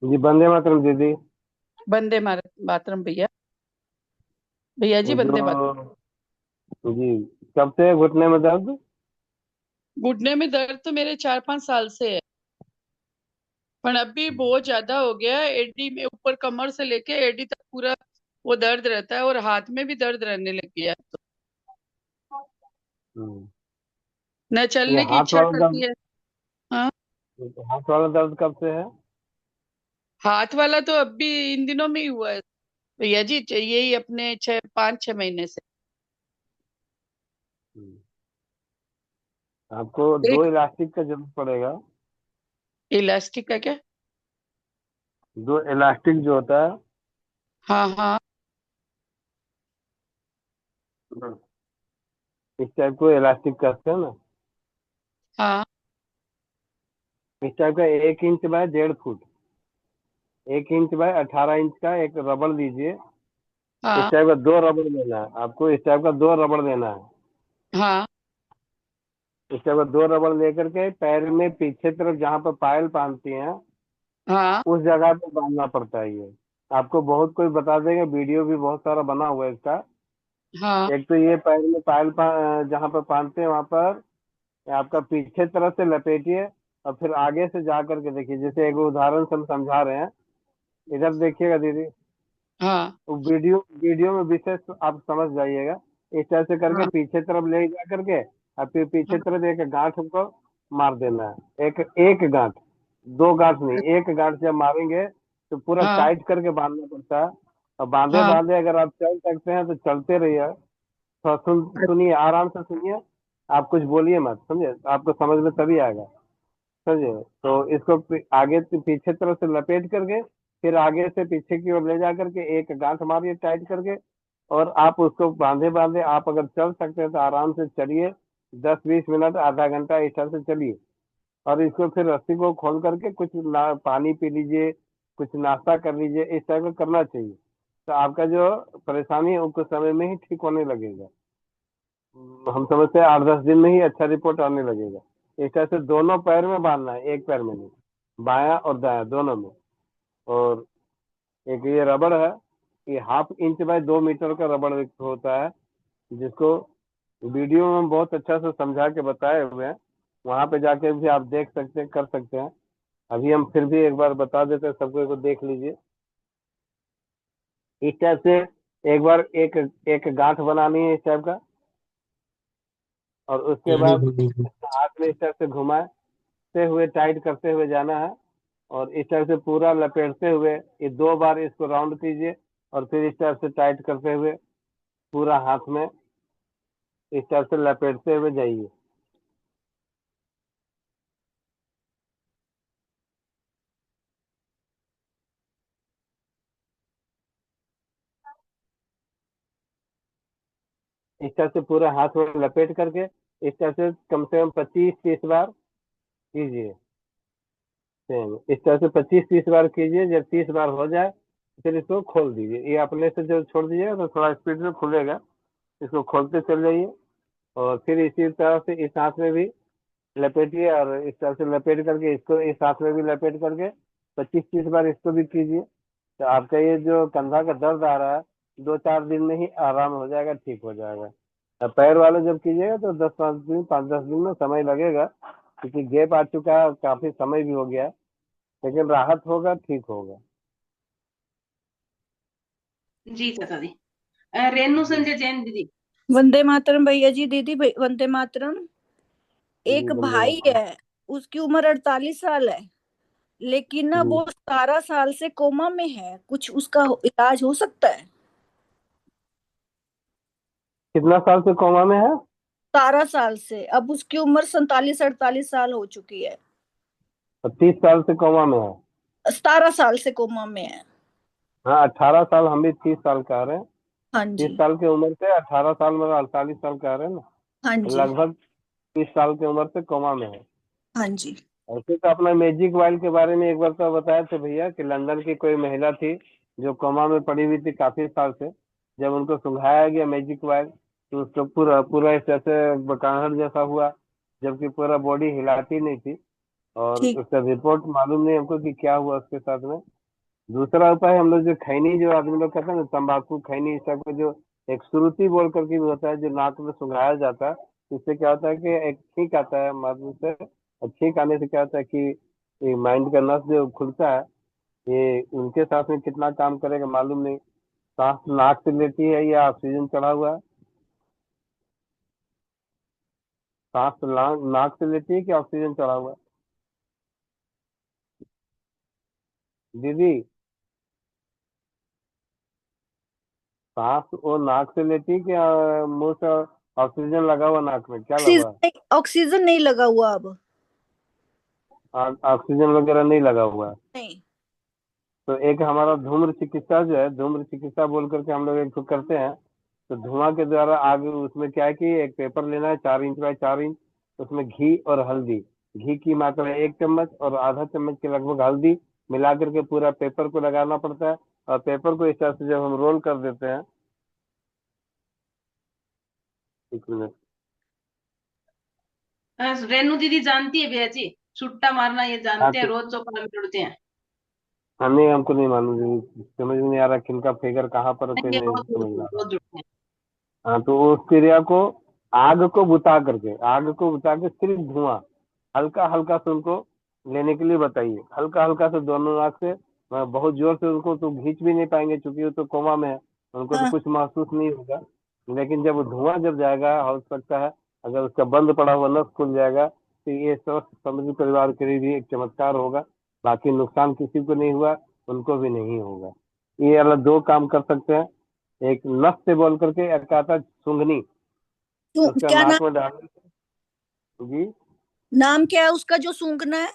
जी वंदे मातरम दीदी। वंदे मातरम भैया, भैया जी वंदे मातरम। जो जी कब से है घुटने में दर्द? घुटने में दर्द तो मेरे 4-5 साल से है, पर अभी बहुत ज्यादा हो गया है। एडी में ऊपर कमर से लेके एडी तक पूरा वो दर्द रहता है, और हाथ में भी दर्द रहने लग गया है, तो हम्म, न ये चलने की हाथ इच्छा वाला करती दर्द, है। हाँ। हाथ वाला दर्द कब से है? हाथ वाला तो अभी इन दिनों में ही हुआ है भैया जी, यही अपने 5-6 महीने से। हम्म, आपको दो एक इलास्टिक का जरूरत पड़ेगा। इलास्टिक का क्या? दो इलास्टिक जो होता है, हाँ हाँ इस टाइप को इलास्टिक कहते हैं ना। हाँ इस टाइप का 1 inch by 1.5 foot, 1 inch by 18 inch का एक रबड़ लीजिए। इस हाँ टाइप का दो रबड़ लेना है आपको, इस टाइप का दो रबड़ लेना है। हाँ इस टाइप का दो रबड़ लेकर के पैर में पीछे तरफ जहाँ पर पायल बांधती हैं, हाँ उस जगह पे बांधना पड़ता है ये। आपको बहुत कोई बता देगा, वीडियो भी बहुत सारा बना हुआ है इसका। हाँ एक तो ये पैर में पायल जहाँ पर बांधते हैं वहां पर आपका पीछे तरफ से लपेटिए, और फिर आगे से जा करके देखिए, जैसे एक उदाहरण से हम समझा रहे हैं। इधर देखिएगा दीदी, हाँ तो वीडियो वीडियो में विशेष आप समझ जाइएगा। इस तरह से करके हाँ पीछे तरफ ले जा करके, और फिर पीछे हाँ तरफ एक गांठ को मार देना है। एक एक गांठ, दो गांठ नहीं, एक गांठ जब मारेंगे तो पूरा हाँ टाइट करके बांधना पड़ता है। और बांधे हाँ। बांधे अगर आप चल सकते हैं तो चलते रहिए। थोड़ा सुनिए, आराम से सुनिए। आप कुछ बोलिए मत, समझे? आपको समझ में तभी आएगा, समझे? तो इसको आगे से पीछे तरफ से लपेट करके, फिर आगे से पीछे की ओर ले जा करके एक गांठ मारिए टाइट करके। और आप उसको बांधे बांधे, आप अगर चल सकते हैं तो आराम से चलिए, 10-20 मिनट, आधा घंटा इस तरह से चलिए। और इसको फिर रस्सी को खोल करके कुछ पानी पी लीजिए, कुछ नाश्ता कर लीजिए, इस टाइप का करना चाहिए। तो आपका जो परेशानी है वो कुछ समय में ही ठीक होने लगेगा। हम समझते हैं 8-10 दिन में ही अच्छा रिपोर्ट आने लगेगा। इस तरह से दोनों पैर में बांधना है, एक पैर में नहीं, बायां और दायां दोनों में। और एक ये रबड़ है, ये 1/2 इंच बाय 2 मीटर का रबड़ एक होता है, जिसको वीडियो में हम बहुत अच्छा से समझा के बताए हुए हैं। वहां पे जाके भी आप देख सकते हैं, कर सकते हैं। अभी हम फिर भी एक बार बता देते हैं सबको, को देख लीजिए। इस टाइप से एक बार एक एक गांठ बनानी है इस टाइप का, और उसके बाद हाथ में इस टाइप से घुमाते हुए टाइट करते हुए जाना है। और इस टाइप से पूरा लपेटते हुए ये 2 बार इसको राउंड कीजिए, और फिर इस टाइप से टाइट करते हुए पूरा हाथ में इस टाइप से लपेटते हुए जाइए। इस टाइप से पूरा हाथ में लपेट करके इस टाइप से कम से कम 25-30 बार कीजिए। सेम इस तरह से 25-30 बार कीजिए। जब 30 बार हो जाए फिर इसको खोल दीजिए। ये अपने से जब छोड़ दीजिएगा तो थोड़ा स्पीड में खुलेगा, इसको खोलते चल जाइए। और फिर इसी तरह से इस हाथ में भी लपेटिए, और इस तरह से लपेट करके इसको इस हाथ में भी लपेट करके 25-30 बार इसको भी कीजिए। तो आपका ये जो कंधा का दर्द आ रहा है 2-4 दिन में ही आराम हो जाएगा, ठीक हो जाएगा। और पैर वाले जब कीजिएगा तो 10-5 दिन, 5-10 दिन में समय लगेगा, क्योंकि गैप आ चुका है, काफी समय भी हो गया है। लेकिन राहत होगा, ठीक होगा। जी चाचा जी। रेणु जी संजय जैन दीदी। वंदे मातरम भैया जी, दीदी वंदे मातरम। जी एक वंदे भाई मातरम। है, उसकी उम्र 48 साल है, लेकिन ना जी वो 17 साल से कोमा में है। कुछ उसका इलाज हो सकता है? कितना साल से कोमा में है? 17 साल से, अब उसकी उम्र 47-48 साल हो चुकी है। और 30 साल से कोमा में है? 17 साल से कोमा में है। हाँ 18 साल, हम भी 30 साल कह रहे हैं। हाँ तीस जी। साल की उम्र से 18 साल में 48 साल कह रहे हैं ना। हाँ जी। लगभग 30 साल की उम्र से कोमा में है। हाँ जी। ऐसे तो अपना मैजिक वाइल के बारे में एक बार तो बताया थे भैया कि लंदन की कोई महिला थी जो कोमा में पड़ी हुई थी काफी साल से। जब उनको सुंघाया गया मैजिक वाइल तो उसका पूरा पूरा इस जैसे बकाहट जैसा हुआ, जबकि पूरा बॉडी हिलाती नहीं थी। और ठीक। उसका रिपोर्ट मालूम नहीं हमको कि क्या हुआ उसके साथ में। दूसरा उपाय हम लोग जो खैनी, जो आदमी लोग कहते हैं ना तंबाकू खैनी, इस टाइप का जो एक श्रुति बोल करके भी होता है जो नाक में सुंघाया जाता है। इससे क्या होता है कि एक छींक आता है माध्यम से, और छींक आने से क्या होता है कि माइंड का नस जो खुलता है, ये उनके साथ में कितना काम करेगा मालूम नहीं। सांस नाक से लेती है या ऑक्सीजन चढ़ा हुआ है? सांस नाक से लेती है कि ऑक्सीजन चढ़ा हुआ है? दीदी, सांस वो नाक से लेती है कि मुंह से ऑक्सीजन लगा हुआ नाक में, क्या लगा हुआ है? ऑक्सीजन नहीं लगा हुआ अब। ऑक्सीजन वगैरह नहीं लगा हुआ है। नहीं। तो एक हमारा धूम्र चिकित्सा जो है, धूम्र चिकित्सा बोल करके हम लोग एक तो करते हैं। तो धुआं के द्वारा आग, उसमें क्या है कि एक पेपर लेना है 4 इंच बाय 4 इंच, उसमें घी और हल्दी, घी की मात्रा 1 चम्मच और आधा चम्मच के लगभग हल्दी मिला करके पूरा पेपर को लगाना पड़ता है। और पेपर को इस तरह से जब हम रोल कर देते हैं, 1 मिनट। रेनू दीदी जानती है भैया जी, छुट्टा मारना ये हाँ जानते हैं, तो रोज चौपाल में उड़ते हैं। हाँ, नहीं हमको नहीं मालूम जी, समझ में नहीं आ रहा किनका फिगर कहाँ पर है, कोई ये नहीं रोज समझ उड़ते में हैं, आ रहा। रोज उड़ते हैं। हाँ तो उस क्रिया को आग को बुता के सिर्फ धुआं हल्का हल्का से उनको लेने के लिए बताइए। हल्का हल्का से दोनों नाक से, बहुत जोर से उनको तो खींच भी नहीं पाएंगे क्योंकि वो तो कोमा में है, उनको तो हाँ। कुछ महसूस नहीं होगा। लेकिन जब वो धुआं जब जाएगा, हो सकता है अगर उसका बंद पड़ा हुआ नस खुल जाएगा तो ये स्वस्थ समृद्ध परिवार के लिए भी एक चमत्कार होगा। बाकी नुकसान किसी को नहीं हुआ, उनको भी नहीं होगा। ये अलग दो काम कर सकते हैं। एक नस से बोल करके एक आता है सूंघनी, उसका क्या नाक नाम? में डालने से जी। नाम क्या है उसका जो सूंघना है?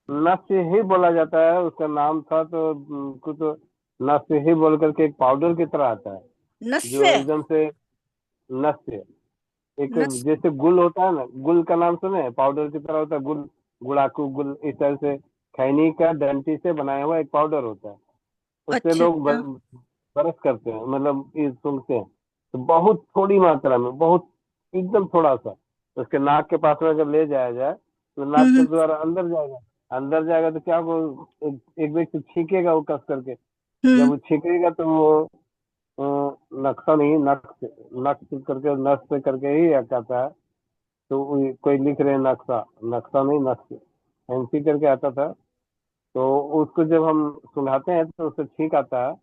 नस से ही बोला जाता है, उसका नाम था तो कुछ तो नस से ही बोल करके एक पाउडर की तरह आता है नस जो से? एकदम से नस से एक, नस। जैसे गुल होता है ना, गुल का नाम सुने, पाउडर की तरह होता है गुल, गुड़ाकू गुल, इस तरह से खैनी का डंठी से बनाया हुआ एक पाउडर होता है। उससे अच्छा लोग अच्छा। ब्रश करते हैं, मतलब ये सूंघते हैं तो बहुत थोड़ी मात्रा में, बहुत एकदम थोड़ा सा उसके नाक के पास में अगर ले जाया जाए तो नाक के हम्म द्वारा अंदर जाएगा। अंदर जाएगा तो क्या वो एक व्यक्ति छींकेगा वो कस करके। जब हम्म। वो छींकेगा तो वो नक्शा नहीं, नक्श करके नस से करके ही आता है। तो कोई लिख रहे हैं नक्शा, नक्शा नहीं नक्श, एनसी करके आता था। तो उसको जब हम सुंघाते हैं तो उससे छींक आता है,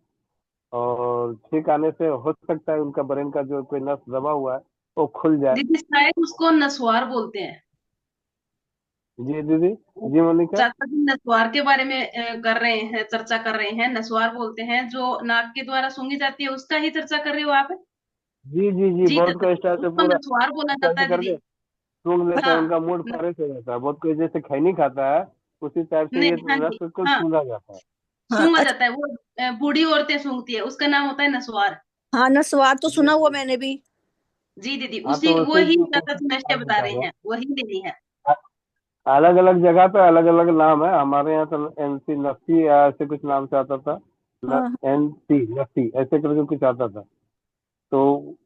और छींक आने से हो सकता है उनका ब्रेन का जो कोई नस दबा हुआ है वो खुल जाए। दीदी शायद उसको नसवार बोलते हैं। जी दीदी। जी मोनिका। चाचा जी नसवार के बारे में कर रहे हैं, चर्चा कर रहे हैं। नसवार बोलते हैं जो नाक के द्वारा सूंघी जाती है, उसका ही चर्चा कर रहे हो आप? जी जी जी, जी बहुत चाचा को जी, इस तरह से उसको पूरा नसवार बोला इस तरह जाता से है करके दीदी। सूंघ लेते हैं, हाँ। उनका मूड न- फ्रेश हो जाता है। बहुत कोई जैसे खैनी खाता है उसी टाइप से ये नहीं, हाँ नस जी। को हाँ, सूंघा जाता है। हाँ सूंघा अच्छा। जाता है वो। बूढ़ी औरतें सूंघती है, उसका नाम होता है नसवार। हाँ, नस्वार तो जी सुना हुआ जी। मैंने भी। जी दीदी, हाँ उसी तो वो उसी ही को चाचा जी नशे बता बता रहे रहे हैं, वही दीदी है। हैं। अलग अलग जगह पे अलग अलग नाम है, हमारे यहाँ तो एनसी नस्सी या ऐसे कुछ नाम से आता था। हाँ। एनसी नस्सी ऐसे करके कुछ आता था। तो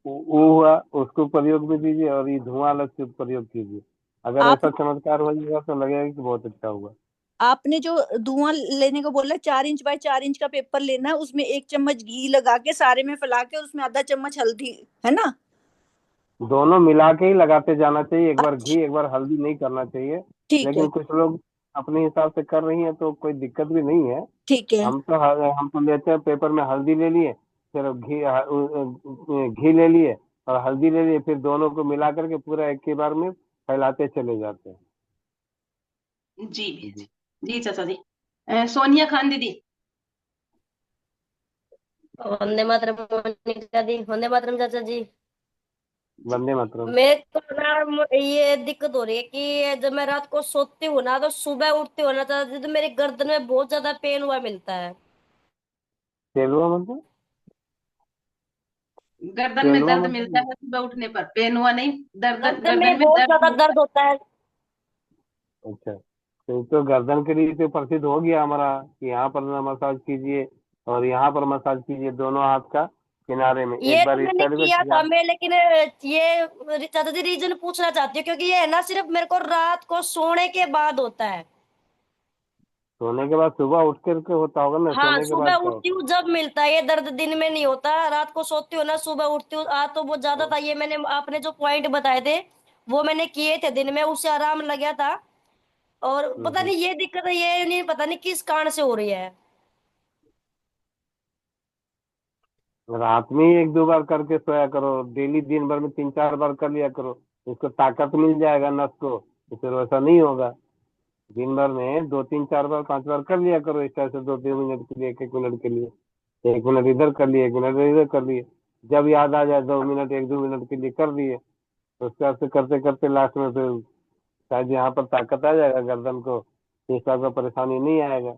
वो हुआ, उसको प्रयोग में दीजिए और ये धुआं अलग से प्रयोग कीजिए। अगर आप ऐसा चमत्कार हो जाएगा तो लगेगा कि बहुत अच्छा हुआ। आपने जो धुआं लेने को बोला, 4 इंच बाय 4 इंच का पेपर लेना है, उसमें 1 चम्मच घी लगा के सारे में फैला के, और उसमें आधा चम्मच हल्दी, है ना? दोनों मिला के ही लगाते जाना चाहिए, एक बार अच्छा। घी एक बार हल्दी नहीं करना चाहिए। ठीक है। लेकिन कुछ लोग अपने हिसाब से कर रही हैं तो कोई दिक्कत भी नहीं है। ठीक है। हम तो लेते हैं पेपर में हल्दी ले लिए, फिर घी ले लिए और हल्दी ले लिए, फिर दोनों को मिला करके पूरा एक ही बार में फैलाते चले जाते हैं। जी भैया जी। जी। जी चाचा जी। सोनिया खान दीदी। वंदे मातरम मोनिका दी, वंदे मातरम चाचा जी। जी। वंदे मातरम। मेरे को ना ये दिक्कत हो रही है कि जब मैं रात को सोती हूँ ना तो सुबह उठती हूँ ना चाचा जी, तो मेरी गर्दन में बहुत ज्यादा पेन हुआ मिलता है। तेलुआ मतलब? गर्दन में पेनवा दर्द मिलता मतलब? है सुबह उठने पर, पेन हुआ नहीं, दर्द, गर्दन गर्दन में में बहुत दर्द ज्यादा मिलता दर्द होता है। अच्छा, तो गर्दन के लिए तो प्रसिद्ध हो गया हमारा कि यहाँ पर ना मसाज कीजिए और यहाँ पर मसाज कीजिए, दोनों हाथ का किनारे में, एक ये तो बार इस मैंने साइड में किया किया। था मैं, लेकिन ये चाचा जी रीजन पूछना चाहती हूँ, क्योंकि ये है ना सिर्फ मेरे को रात को सोने के बाद होता है। सोने के बाद सुबह उठ करके होता होगा ना, हाँ, सोने के सुबह बाद क्या उठती होता हूँ जब मिलता है, ये दर्द दिन में नहीं होता, रात को सोती हूँ ना, सुबह उठती हूँ आ तो बहुत ज्यादा है? था। ये मैंने आपने जो पॉइंट बताए थे वो मैंने किए थे दिन में, उससे आराम लग गया था। और पता हम्म। नहीं ये दिक्कत है, ये नहीं पता नहीं किस कारण से हो रही है। रात में ही एक दो बार करके सोया करो, डेली दिन भर में 3 4 बार कर लिया करो, इसको ताकत मिल जाएगा नस को, तो फिर वैसा नहीं होगा। दिन भर में 2 3 4 बार 5 बार कर लिया करो इस तरह से, 2 3 मिनट के लिए, 1 1 मिनट के लिए, 1 मिनट इधर कर लिए, 1 मिनट इधर कर लिए, जब याद आ जाए 2 मिनट 1 2 मिनट के लिए कर दिए, तो उसके बाद से करते करते लास्ट में फिर शायद यहाँ पर ताकत आ जाएगा, गर्दन को इस तरह का परेशानी नहीं आएगा।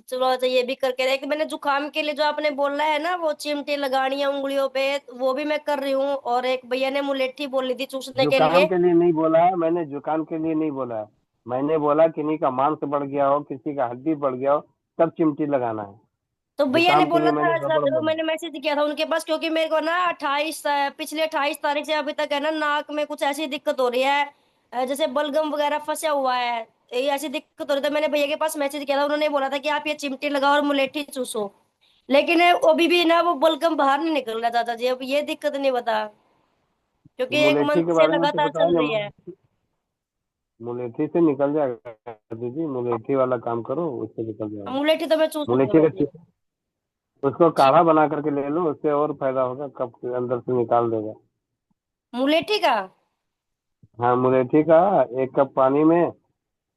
चलो अच्छा, ये भी करके एक मैंने जुकाम के लिए जो आपने बोला है ना, वो चिमटी लगानी है उंगलियों पे, वो भी मैं कर रही हूँ। और एक भैया ने मुलेठी बोली थी चूसने के जुकाम लिए। के लिए नहीं बोला है मैंने, जुकाम के लिए नहीं बोला है। मैंने बोला किन्हीं का मांस बढ़ गया हो, किसी का हड्डी बढ़ गया हो, तब चिमटी लगाना है। तो भैया ने जुकाम के बोला लिए था, मैंने रबड़ वो बोला। मैंने मैसेज किया था उनके पास, क्योंकि मेरे को ना 28 पिछले 28 तारीख से अभी तक है ना, नाक में कुछ ऐसी दिक्कत हो रही है, जैसे बलगम वगैरह फंसा हुआ है। ये ऐसी दिक्कत हो रही थी, मैंने भैया के पास मैसेज किया था, उन्होंने बोला था कि आप ये चिमटी लगाओ और मुलेठी चूसो। लेकिन अभी भी ना वो बलगम बाहर नहीं निकल रहा चाचा जी, अब ये दिक्कत नहीं बता, क्योंकि तो एक मुलेठी मंथ के से बारे में तो लगातार बताओ चल ना, रही है। मुलेठी से निकल जाएगा दीदी, मुलेठी वाला काम करो, उससे निकल जाएगा। मुलेठी तो मैं चूसूंगी मुलेठी भाई। का उसको ठीक। काढ़ा बना करके ले लो, उससे और फायदा होगा, कफ के अंदर से निकाल देगा। मुलेठी का। हाँ, मुलेठी का 1 कप पानी में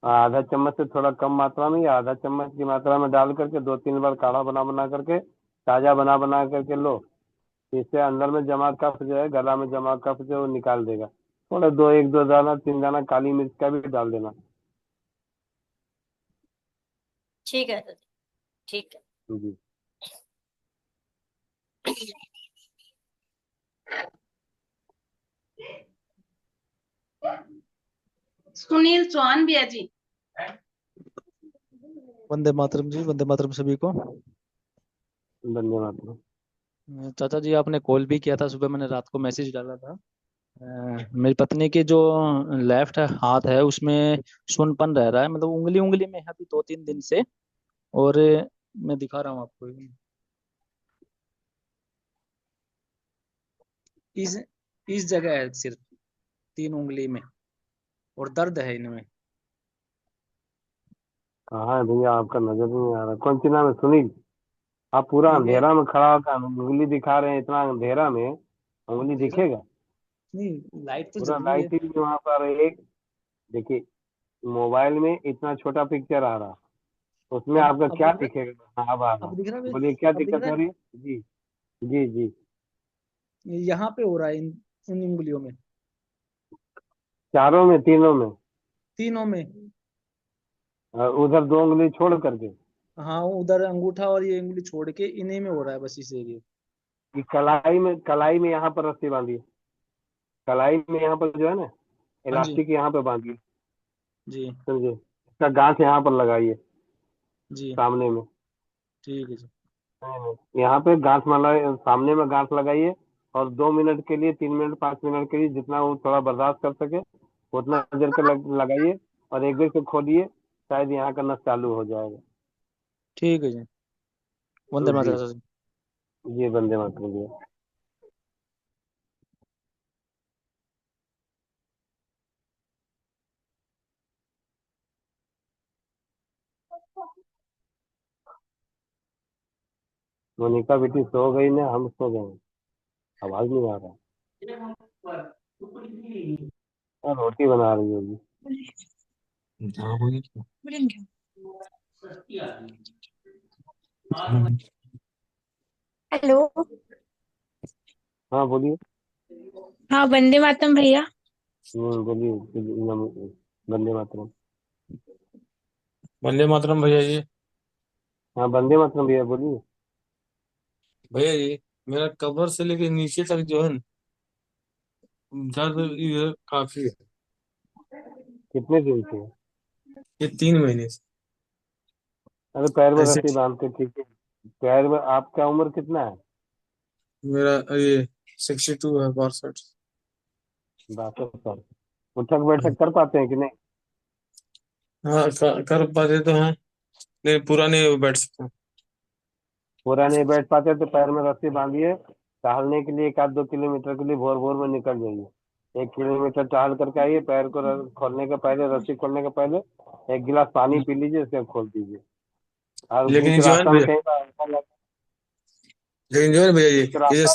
आधा चम्मच से थोड़ा कम मात्रा में या आधा चम्मच की मात्रा में डाल करके 2 3 बार काढ़ा बना बना करके, ताजा बना बना करके लो। इससे अंदर में जमा कफ जो है, गला में जमा कफ जो है, वो निकाल देगा। थोड़ा दो, 1 2 दाना 3 दाना काली मिर्च का भी डाल देना। ठीक है चाचा जी, ठीक है। जी। सुनील चौहान भैया जी। वंदे मातरम जी, वंदे मातरम सभी को। धन्यवाद। चाचा जी, आपने कॉल भी किया था सुबह, मैंने रात को मैसेज डाला था। मेरी पत्नी के जो लेफ्ट हाथ है उसमें सुनपन रह रहा है, मतलब उंगली उंगली में है अभी 2 3 दिन से। और मैं दिखा रहा हूँ आपको, इस इस जगह है सिर्फ, 3 उंगली में, और दर्द है इनमें। कहाँ है भैया, आपका नजर नहीं आ रहा, कौन सी नाम है, सुनील? आप पूरा ये अंधेरा में खड़ा होकर उंगली दिखा रहे हैं, इतना अंधेरा में उंगली अंधेरा दिखेगा? नहीं, लाइट तो पूरा जल रही है। लाइट ही वहां पर एक, देखिए, मोबाइल में इतना छोटा पिक्चर आ रहा, उसमें आपका अब क्या दिख रहा दिखेगा? हाँ, अब आ है, रहा। अब दिख रहा है, बोलिए क्या अब दिख दिक्कत रहा हो है। रही है? जी। जी जी। यहाँ पे हो रहा है, इन उंगलियों में, चारों में, तीनों में? तीनों में। उधर 2 उंगली छोड़ करके? हाँ, उधर अंगूठा और ये उंगली छोड़ के इन्हीं में हो रहा है, बस इस एरिया। कि कलाई में यहाँ पर रस्सी बांधी है, कलाई में यहाँ पर जो है ना, हाँ जी। इलास्टिक यहाँ पे बांधी है, जी। समझे? इसका गांठ यहाँ पर लगाइए, जी। सामने में। ठीक है जी। यहाँ पे गांठ मारा, सामने में गांठ लगाइए, और 2 मिनट के लिए, 3 मिनट 5 मिनट के लिए, जितना वो थोड़ा बर्दाश्त कर सके उतना देर के लगाइए, और एक देर से खोलिए, शायद यहाँ का नस चालू हो जाएगा। ठीक है जी। वंदे जी। मातरम जी। ये बंदे मातरम भैया। मोनिका बेटी सो गई ना, हम सो गए, आवाज नहीं आ रहा। और रोटी बना रही होगी। हेलो। हाँ बोलिए। हाँ, वंदे मातरम भैया। बोलिए। बंदे मातरम। वंदे मातरम भैया जी। हाँ, बंदे मातरम भैया, बोलिए। भैया ये मेरा कमर से लेके नीचे तक जो है ना, दर्द ये काफी है। कितने दिन से? ये 3 महीने से अरे पैर में ऐसे। रस्सी बांध के ठीक है। पैर में आपका उम्र कितना है? मेरा ये 62 है, 62। 62 साल। उठक बैठक कर पाते हैं कि नहीं? हाँ कर पाते तो हैं, नहीं पूरा नहीं बैठ सकता। पूरा नहीं बैठ पाते तो पैर में रस्सी बांधिए। टहलने के लिए 1-2 किलोमीटर के लिए भोर भोर में निकल जाइए। 1 किलोमीटर टहल करके आइए। पैर को खोलने के पहले, रस्सी खोलने के पहले 1 गिलास पानी पी लीजिए, उसके बाद खोल दीजिए। और बीच लेकिन जो है ना रास्ता में भैया, कहीं पर ऐसा लेकिन जो है ना भैया, बीच ये जो रास्ता,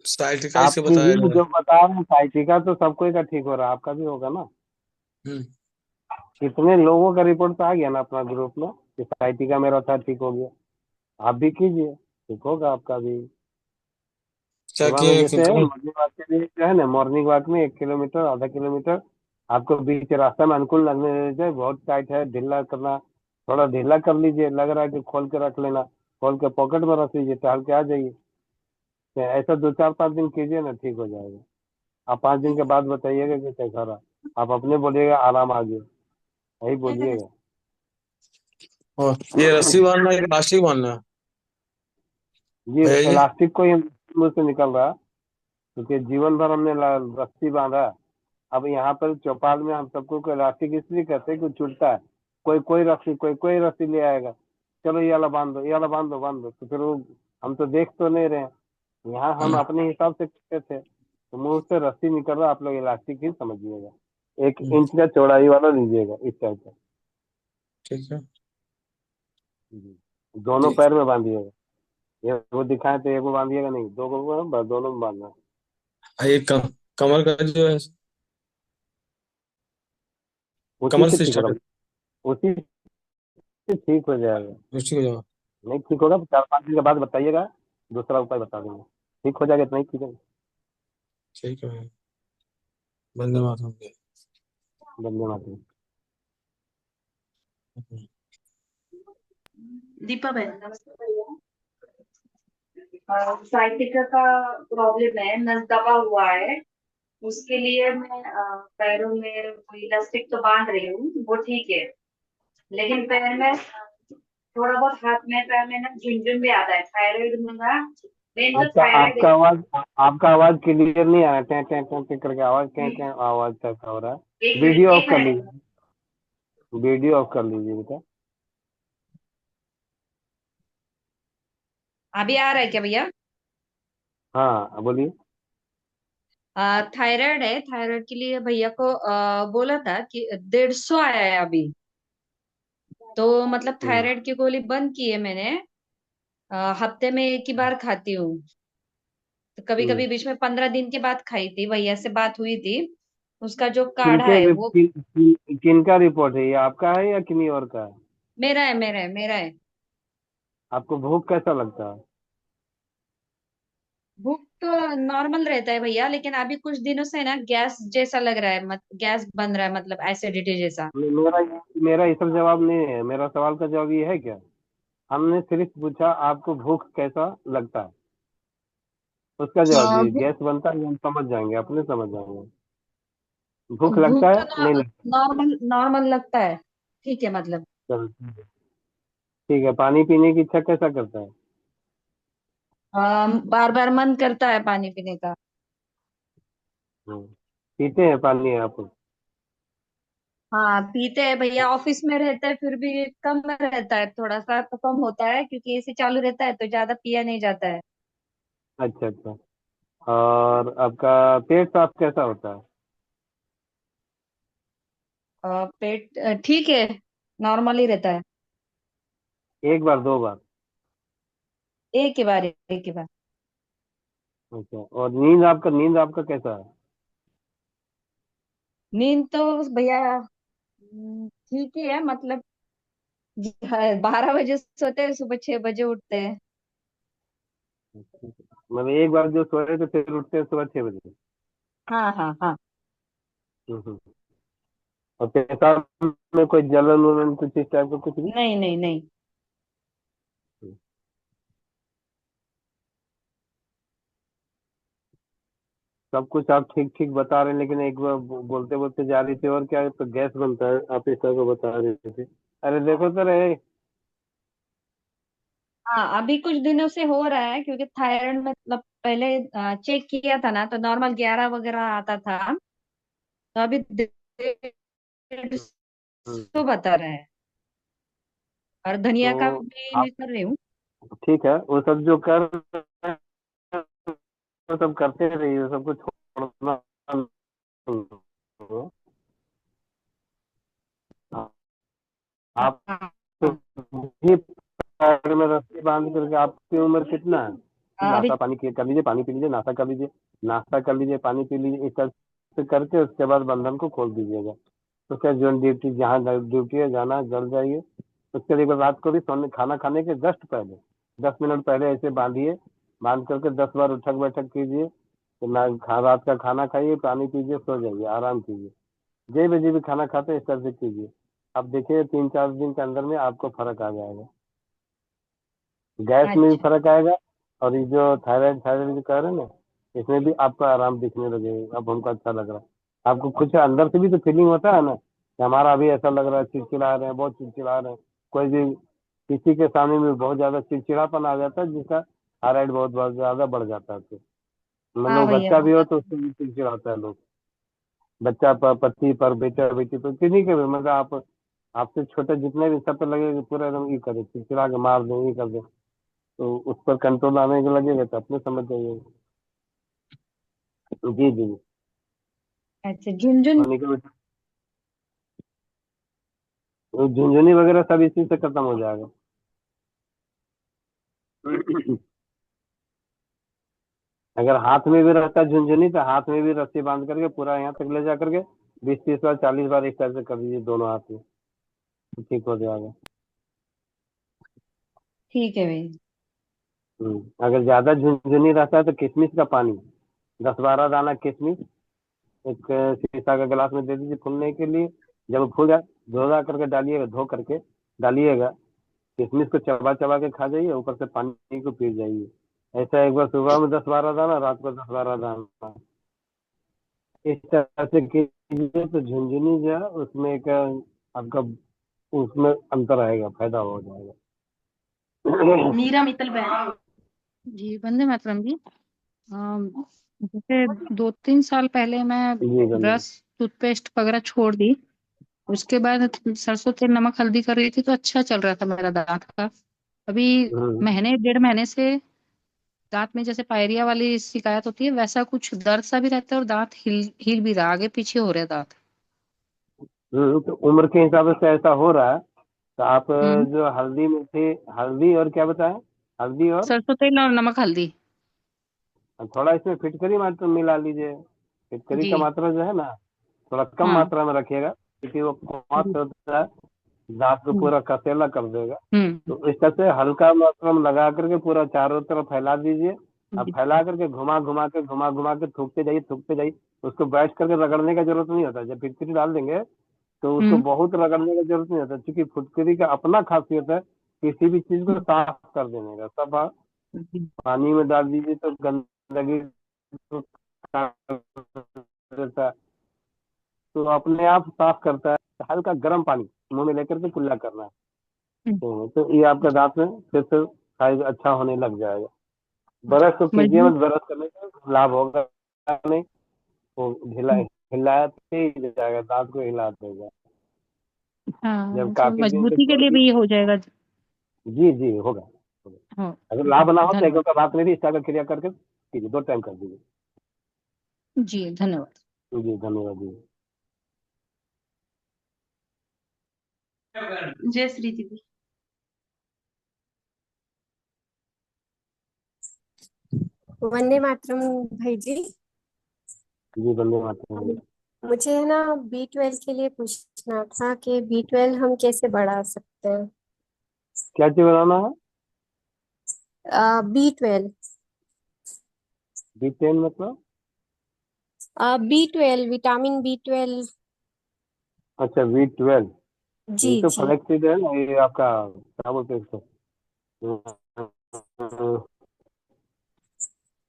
साइटिका इसके आपकी बताया ये जा रहा जो बता रहे हैं साइटिका, तो सब कोई का ठीक हो रहा है, आपका भी होगा ना? है। कितने लोगों का रिपोर्ट तो आ गया ना अपना ग्रुप में कि साइटिका मेरा था, ठीक हो गया। आप भी कीजिए, ठीक होगा आपका भी। क्या सुबह में किए जैसे कमर। मॉर्निंग वॉक के लिए जो है ना, मॉर्निंग वॉक में 1 किलोमीटर, आधा किलोमीटर आपको बीच रास्ता में अनुकूल लगने दीजिए। बहुत टाइट है, ढीला करना, थोड़ा ढीला कर लीजिए। लग रहा है कि खोल के रख लेना, खोल के पॉकेट में रख लीजिए, टहल के आ जाइए। तो ऐसा 2-4-5 दिन कीजिए ना, ठीक हो जाएगा। आप 5 दिन के बाद बताइएगा कि कैसा रहा। आप अपने बोलिएगा आराम आ गया, यही बोलिएगा। और ये रस्सी बांधना है कि प्लास्टिक बांधना है ये भैया जी। इलास्टिक को ही मुंह से निकल रहा है, क्योंकि जीवन भर हमने रस्सी बांधा। अब यहाँ पर चौपाल में हम सबको को इलास्टिक इसलिए कहते हैं कि छूटता है। कोई कोई रस्सी, कोई कोई रस्सी ले आएगा, चलो ये वाला बांध दो, ये वाला बांध दो, बांध दो। तो फिर वो, हम तो देख तो नहीं रहे हैं। यहाँ हम अपने हिसाब से करते थे, तो मुंह से रस्सी निकल रहा, आप लोग इलास्टिक ही समझिएगा। 1 इंच का चौड़ाई वाला लीजिएगा, इस टाइप का। ठीक है। दोनों ठीक। पैर में बांधिएगा। ये वो दिखाए तो एक को बांधिएगा नहीं, दो को, बस दोनों में बांधना है। ये कमर का जो है, उसी कमर से से ठीक स्टार्ट होगा, उसी से ठीक हो जाएगा। है, ठीक हो जाएगा। नहीं ठीक होगा तो 4-5 दिन के बाद बताइएगा, दूसरा उपाय बता देंगे। ठीक हो जाएगा तो नहीं, ठीक है। ठीक है, बंदे मातरम। धन्यवाद। दीपा बहन। साइटिका का प्रॉब्लम है, नस दबा हुआ है। उसके लिए मैं पैरों में वो इलास्टिक तो बांध रही हूँ, वो ठीक है। लेकिन पैर में थोड़ा बहुत, हाथ में पैर में ना झुनझुन भी आता है। थायराइड में ना, मेन तो आपका थायराइड आपका है। आवाज आपका आवाज क्लियर नहीं आ रहा है। टें टें टें टें करके आवाज, टें टें आवाज कैसा हो रहा है? एक मिनट, वीडियो ऑफ एक कर मिनट। लीजिए, वीडियो ऑफ कर लीजिए बेटा। अभी आ रहा है क्या भैया? हाँ बोलिए। थायराइड है, थायराइड के लिए भैया को बोला था कि 150 आया है अभी। तो मतलब हम्म, थायराइड की गोली बंद की है मैंने। हफ्ते में एक ही बार खाती हूँ। तो कभी हम्म। कभी बीच में 15 दिन के बाद खाई थी, भैया से बात हुई थी। उसका जो काढ़ा किनके है रिप- वो किन, किन, किनका रिपोर्ट है ये, आपका है या किन्हीं और का है? मेरा है, मेरा है, मेरा है। आपको भूख कैसा लगता है? भूख तो नॉर्मल रहता है भैया, लेकिन अभी कुछ दिनों से ना गैस जैसा लग रहा है, गैस बन रहा है, मतलब एसिडिटी जैसा। मेरा ये सब जवाब नहीं है। मेरा सवाल का जवाब ये है क्या? हमने सिर्फ पूछा आपको भूख कैसा लगता है, उसका जवाब दीजिए। भूख, गैस बनता है ये हम समझ जाएंगे, अपने समझ जाएंगे। भूख लगता भूख है तो नहीं लगता? नॉर्मल नॉर्मल लगता है, ठीक है मतलब। चलो ठीक है। पानी पीने की इच्छा कैसा करता है? बार बार मन करता है पानी पीने का। हम्म, पीते हैं पानी आप? हाँ पीते हैं भैया, ऑफिस में रहते हैं फिर भी कम रहता है, थोड़ा सा तो कम होता है क्योंकि एसी चालू रहता है तो ज्यादा पिया नहीं जाता है। अच्छा अच्छा। और आपका पेट साफ कैसा होता है? पेट ठीक है, नॉर्मल ही रहता है। एक बार, 2 बार? एक ही बार, एक ही बार। अच्छा। और नींद आपका कैसा है? नींद तो भैया ठीक ही है, मतलब 12 बजे सोते हैं, सुबह 6 बजे उठते हैं। मतलब एक बार जो सोए तो फिर उठते हैं सुबह 6 बजे? हाँ हाँ हाँ। हम्म। और पेशाब में कोई जलन वलन कुछ इस टाइप का कुछ भी? नहीं नहीं नहीं। सब कुछ आप ठीक ठीक बता रहे हैं, लेकिन एक बार बोलते बोलते जा रही थी और क्या है, तो गैस बनता है, आप इस तरह को बता रहे थे। अरे देखो तो रहे। हाँ, अभी कुछ दिनों से हो रहा है क्योंकि थायराइड में मतलब पहले चेक किया था ना, तो नॉर्मल 11 वगैरह आता था। तो अभी 150 बता रहे हैं। और धनिया का तो भी आप मैं कर रही हूँ। ठीक है, वो सब जो कर वो सब करते रहिए, सबको छोड़ना नहीं। आप हाँ, तो भी पैर में रस्सी बांध करके, आपकी उम्र कितना है? अभी नाश्ता पानी कर लीजिए, पानी पी लीजिए, नाश्ता कर लीजिए, नाश्ता कर लीजिए, पानी पी लीजिए, इस तरह से करके उसके बाद बंधन को खोल दीजिएगा। उसका जो ड्यूटी, जहाँ ड्यूटी है जाना है, जल जाइए। उसके लिए रात को भी सोने, खाना खाने के जस्ट पहले 10 मिनट पहले ऐसे बांधिए, बांध करके 10 बार उठक बैठक कीजिए। तो ना रात का खाना खाइए, पानी पीजिए, सो जाइए, आराम कीजिए। जय बजे भी खाना खाते हैं इस तरह से कीजिए। आप देखिए 3-4 दिन के अंदर में आपको फर्क आ जाएगा, गैस में भी अच्छा। फर्क आएगा। और ये जो थायराइड थायराइड जो कह रहे हैं ना, इसमें भी आपको आराम दिखने लगेगा। अब हमको अच्छा लग रहा है। आपको कुछ अंदर से भी तो फीलिंग होता है ना कि हमारा अभी ऐसा लग रहा है, चिड़चिड़ा रहे हैं, बहुत चिड़चिड़ा रहे हैं। कोई भी किसी के सामने में बहुत ज्यादा चिड़चिड़ापन आ जाता है, जिसका थायराइड बहुत ज्यादा बढ़ जाता है। तो हाँ मतलब भैया, बच्चा भी हो होता तो उससे भी चिड़चिड़ाता है लोग। बच्चा पर, पति पर, बेटा बेटी पर, किसी के भी, मतलब आप आपसे छोटे जितने भी, सब पे लगेगा कि पूरा एकदम ये करे, चिड़चिड़ा के मार दे, ये कर दे। तो उस पर कंट्रोल आने के लगेगा तो अपने समझ जाइए। जी जी। अच्छा, झुनझुन। होने के झुंझुनी वगैरह सब इसी से खत्म हो जाएगा। अगर हाथ में भी रहता है झुंझुनी, तो हाथ में भी रस्सी बांध करके पूरा यहाँ तक ले जा करके 20-30 बार 40 बार इस तरह से कर दीजिए दोनों हाथ में, तो ठीक हो जाएगा। ठीक है भैया। अगर ज्यादा झुंझुनी रहता है तो किशमिश का पानी, 10-12 दाना किशमिश एक शीशा का गिलास में दे दीजिए फूलने के लिए। जब वो फूल जाए, धो करके डालिएगा, धो करके डालिएगा। किशमिश को चबा चबा के खा जाइए, ऊपर से पानी को पी जाइए। ऐसा एक बार सुबह में 10-12 दाना, रात को 10-12 दाना, इस तरह से कीजिए तो झुंझुनी जो है उसमें एक आपका उसमें अंतर आएगा, फायदा हो जाएगा। मीरा मित्तल बहन। जी, वंदे मातरम जी। जैसे 2-3 साल पहले मैं जी ब्रश, टूथपेस्ट वगैरह छोड़ दी। उसके बाद सरसों तेल, नमक, हल्दी कर रही थी तो अच्छा चल रहा था मेरा दांत का। अभी धन्यवाद। महीने 1.5 महीने से दांत में जैसे पायरिया वाली शिकायत होती है, वैसा कुछ दर्द सा भी रहता है और दांत हिल हिल भी रहा, आगे पीछे हो रहा है दांत। तो उम्र के हिसाब से ऐसा हो रहा है। तो आप हम्म। जो हल्दी में थे, हल्दी और क्या बताएं, हल्दी और सरसों तेल और नमक, हल्दी। थोड़ा इसमें फिटकरी मात्रा मिला लीजिए। फिटकरी जी। का मात्रा जो है ना, थोड़ा कम हाँ। मात्रा में रखिएगा, क्योंकि वो कौन जी। होता है, दांत को हम्म। पूरा कसेला कर देगा। हम्म। तो इस तरह से हल्का मात्रा में लगा करके पूरा चारों तरफ फैला दीजिए। अब जी। फैला करके घुमा घुमा के थूकते जाइए, थूकते जाइए। उसको बैठ करके रगड़ने का जरूरत नहीं होता। जब फिटकरी डाल देंगे तो उसको हम्म। बहुत रगड़ने की जरूरत नहीं होता, क्योंकि फुटकरी का अपना खासियत है किसी भी चीज को साफ कर देने का। सब आप जी। पानी में डाल दीजिए तो गंदगी को साफ देता है, तो अपने आप साफ करता है। तो हल्का गर्म पानी मुंह में लेकर के कुल्ला करना है, तो ये आपका दांत में फिर से साइज अच्छा होने लग जाएगा। ब्रश तो कीजिए मत, मजबूत। ब्रश करने का लाभ होगा नहीं। वो हिलाते ही जाएगा, दांत को हिलाते जाएगा। हाँ, जब मतलब काफी दिन से मजबूती के छोड़ लिए दी। भी ये हो जाएगा। जी जी, होगा होगा। हो। अगर लाभ ना हो तो एक धन्यवाद। बार रात में भी इस तरह का क्रिया करके कीजिए, 2 टाइम कर दीजिए। जी, धन्यवाद। जी धन्यवाद जी। जय श्री दीदी। वंदे मातरम भाई जी। जी वंदे मातरम। मुझे है ना B12 के लिए पूछना था कि B12 हम कैसे बढ़ा सकते हैं। क्या चीज बनाना है? B12। B10 मतलब? B12, vitamin B12। अच्छा B12। जी ये तो जी। फ्लेक्सीड है ना, ये आपका क्या बोलते हैं इसको,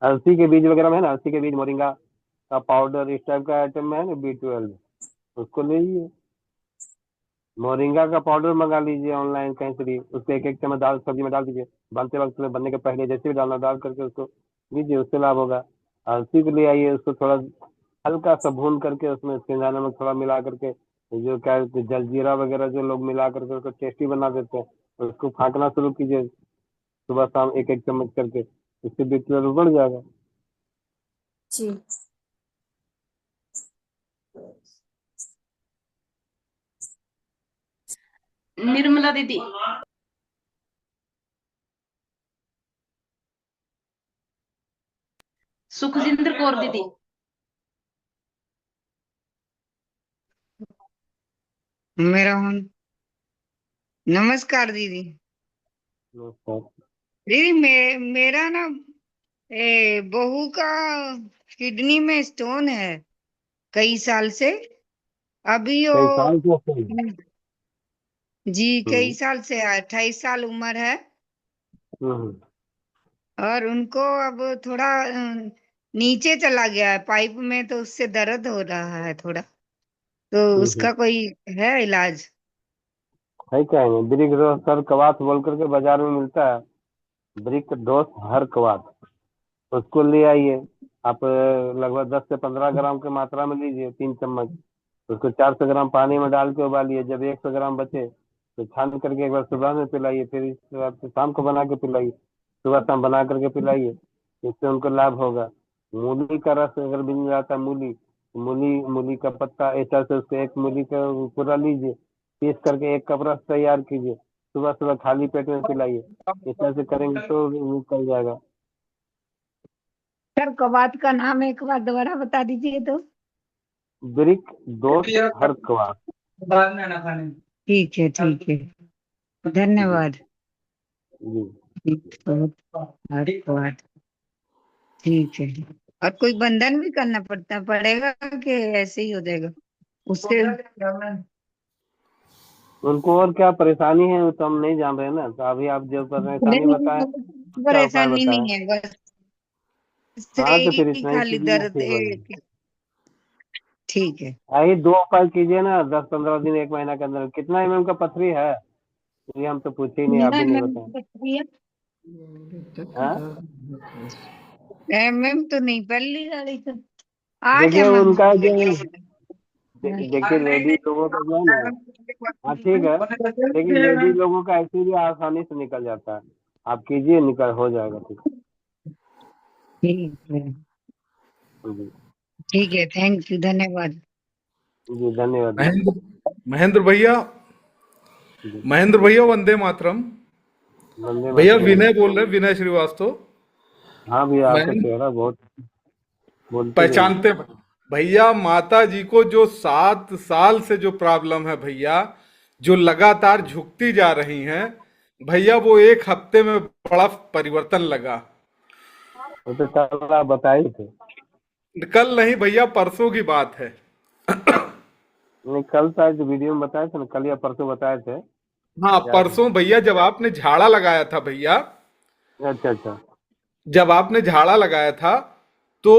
अलसी के बीज वगैरह में है ना, अलसी के बीज, मोरिंगा, का पाउडर, इस टाइप का आइटम में है ना B12, उसको ले लीजिए। मोरिंगा का पाउडर मंगा लीजिए ऑनलाइन कहीं से भी, उसको एक एक चम्मच दाल सब्जी में डाल दीजिए, बनते वक्त में, बनने के पहले जैसे भी डालना डाल करके उसको लीजिए, उससे लाभ होगा। अलसी को ले आइए, उसको थोड़ा हल्का सा भून करके उसमें सेंधा नमक थोड़ा मिला करके, जो क्या है, जलजीरा वगैरह जो लोग मिला करके उसको टेस्टी बना देते हैं, उसको फाँकना शुरू कीजिए सुबह शाम एक एक चम्मच करके, इससे B12 बढ़ जाएगा। जी। निर्मला दीदी। सुखजिंदर कौर दीदी। मेरा हम नमस्कार दीदी। नमस्कार। दीदी मेरा ना बहू का किडनी में स्टोन है कई साल से। अभी कई वो साल से सही। जी कई साल से 28 साल उम्र है, हम्म। और उनको अब थोड़ा नीचे चला गया है पाइप में, तो उससे दर्द हो रहा है थोड़ा, तो उसका कोई है इलाज? है क्या है, ब्रिक डोस हर कवात बोल करके बाजार में मिलता है, ब्रिक डोस हर कवात, उसको ले आइए आप। लगभग 10 से 15 ग्राम की मात्रा में लीजिए, 3 चम्मच। उसको 400 ग्राम पानी में डाल के उबालिए, जब 100 ग्राम बचे तो छान करके एक बार सुबह में पिलाइए, फिर इसके बाद शाम को बना के पिलाइए, सुबह शाम बना करके पिलाइए, इससे उनको लाभ होगा। मूली का रस अगर मिल जाता है, मूली मूली मूली का पत्ता ऐसा से उसको एक मूली का पूरा लीजिए, पीस करके 1 कप रस तैयार कीजिए, सुबह सुबह खाली पेट में पिलाइए, इस तरह से करेंगे तो निकल जाएगा। सर कबात का नाम एक बार दोबारा बता दीजिए तो। ब्रिक डोस हर कवात। ठीक है ठीक है, धन्यवाद। जी। हर कबात, ठीक है। और कोई बंधन भी करना पड़ेगा कि ऐसे ही हो जाएगा उससे? उनको और क्या परेशानी है वो तो हम नहीं जान रहे ना, तो अभी आप जो परेशानी बताए क्या उपाय परेशानी बताए। नहीं है, बस हाँ तो फिर ही इतना ही खाली कीजिए, दर्द ठीक हो है। जाएगा। ठीक है। यही 2 उपाय कीजिए ना, 10-15 दिन 1 महीना के अंदर। कितना MM का पथरी है, ये हम तो पूछे ही नहीं, आप भी नहीं बताए। हाँ? MM तो नहीं पहली गाड़ी तो 8 देखिए MM। उनका जो देखिए लेडी लोगों का जो है ना, हाँ ठीक है, लेकिन लेडी लोगों का ऐसे भी आसानी से निकल जाता है, आप कीजिए, निकल हो जाएगा। ठीक है जी ठीक है, थैंक यू, धन्यवाद। जी धन्यवाद। महेंद्र भैया, जी महेंद्र भैया वंदे मातरम। वंदे भैया मातरम। विनय बोल रहे, विनय श्रीवास्तव। हाँ भैया, आपका महेंद्र चेहरा बहुत बोलते रहिए। पहचानते भैया, माता जी को जो 7 साल से जो प्रॉब्लम है भैया, जो लगातार झुकती जा रही हैं भैया, वो 1 हफ्ते में बड़ा परिवर्तन लगा। वो तो कल आप बताए थे। कल नहीं भैया, परसों की बात है। नहीं कल शायद वीडियो में बताए थे ना, कल या परसों बताए थे। हाँ याद परसों भैया, जब आपने झाड़ा लगाया था भैया, है। अच्छा अच्छा। जब आपने झाड़ा लगाया था तो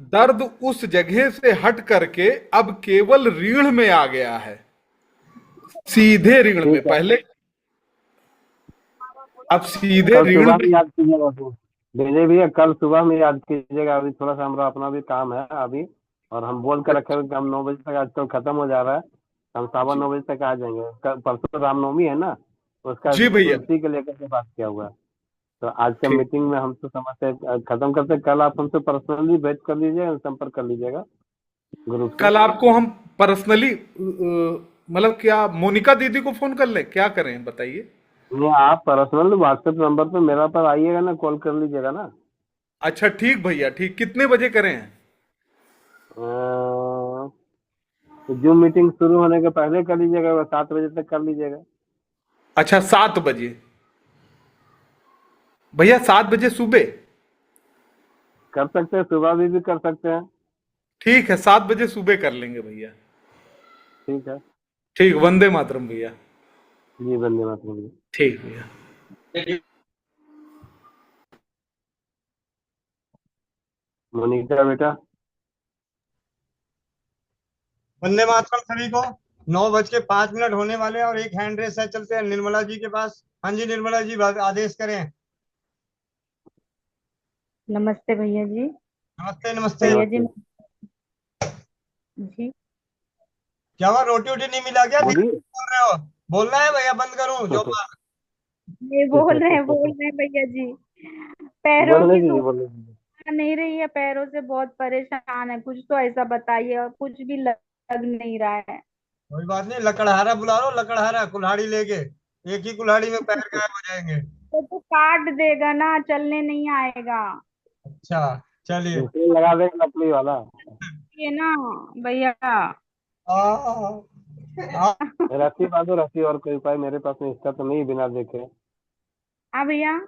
दर्द उस जगह से हट करके अब केवल रीढ़ में आ गया है, सीधे रीढ़ में। ठीक है, पहले अब सीधे कल रीढ़ सुबह में। में याद कीजिएगा विजय भैया, कल सुबह में याद कीजिएगा। अभी थोड़ा सा हमारा अपना भी काम है अभी, और हम बोल कर रखे हुए कि हम 9 बजे तक आजकल खत्म हो जा रहा है, हम 9:15 बजे तक आ जाएंगे। परसों रामनवमी है ना, उसका जी भैया। उसी को लेकर के बात किया हुआ है। तो आज का ठीक, मीटिंग में हम तो समझते खत्म करते, कल आप हमसे पर्सनली भेंट कर लीजिएगा, संपर्क कर लीजिएगा ग्रुप से। कल आपको हम पर्सनली मतलब क्या मोनिका दीदी को फोन कर ले, क्या करें बताइए। नहीं, आप पर्सनल व्हाट्सएप नंबर पे मेरा पर आइएगा ना, कॉल कर लीजिएगा ना। अच्छा ठीक भैया, ठीक। कितने बजे करें? जो मीटिंग शुरू होने के पहले कर लीजिएगा, 7 बजे तक कर लीजिएगा। अच्छा 7 बजे भैया, 7 बजे सुबह कर सकते हैं, सुबह भी कर सकते हैं। ठीक है, 7 बजे सुबह कर लेंगे भैया। ठीक है। ठीक, वंदे मातरम भैया। जी वंदे मातरम। ठीक भैया। मोनिका बेटा। वंदे मातरम सभी को। 9:05 होने वाले हैं और एक हैंड रेस है, चलते हैं निर्मला जी के पास। हाँ जी निर्मला जी, आदेश करें। नमस्ते भैया जी। नमस्ते नमस्ते। भैया जी जी क्या हुआ, रोटी वोटी नहीं मिला क्या? धीरे बोलिए। बोल रहे हो? बोलना है भैया, बंद करूं जो बात? ये बोल रहे हैं भैया जी। पैरों बोलने की दीजिए, सुबह बोलने दीजिए। नहीं रही है, पैरों से बहुत परेशान है, कुछ तो ऐसा बताइए, और कुछ भी लग नहीं रहा है। कोई बात नहीं, लकड़हारा बुला लो, लकड़हारा कुल्हाड़ी लेके। एक ही कुल्हाड़ी में पैर गायब हो जाएंगे। तो काट देगा ना, चलने नहीं आएगा। अच्छा चलिए। मशीन लगा देंगे लकड़ी वाला। ये ना भैया। आ, आ, रस्सी बांधो, रस्सी, और कोई उपाय मेरे पास में इसका तो नहीं बिना देखे। हाँ भैया,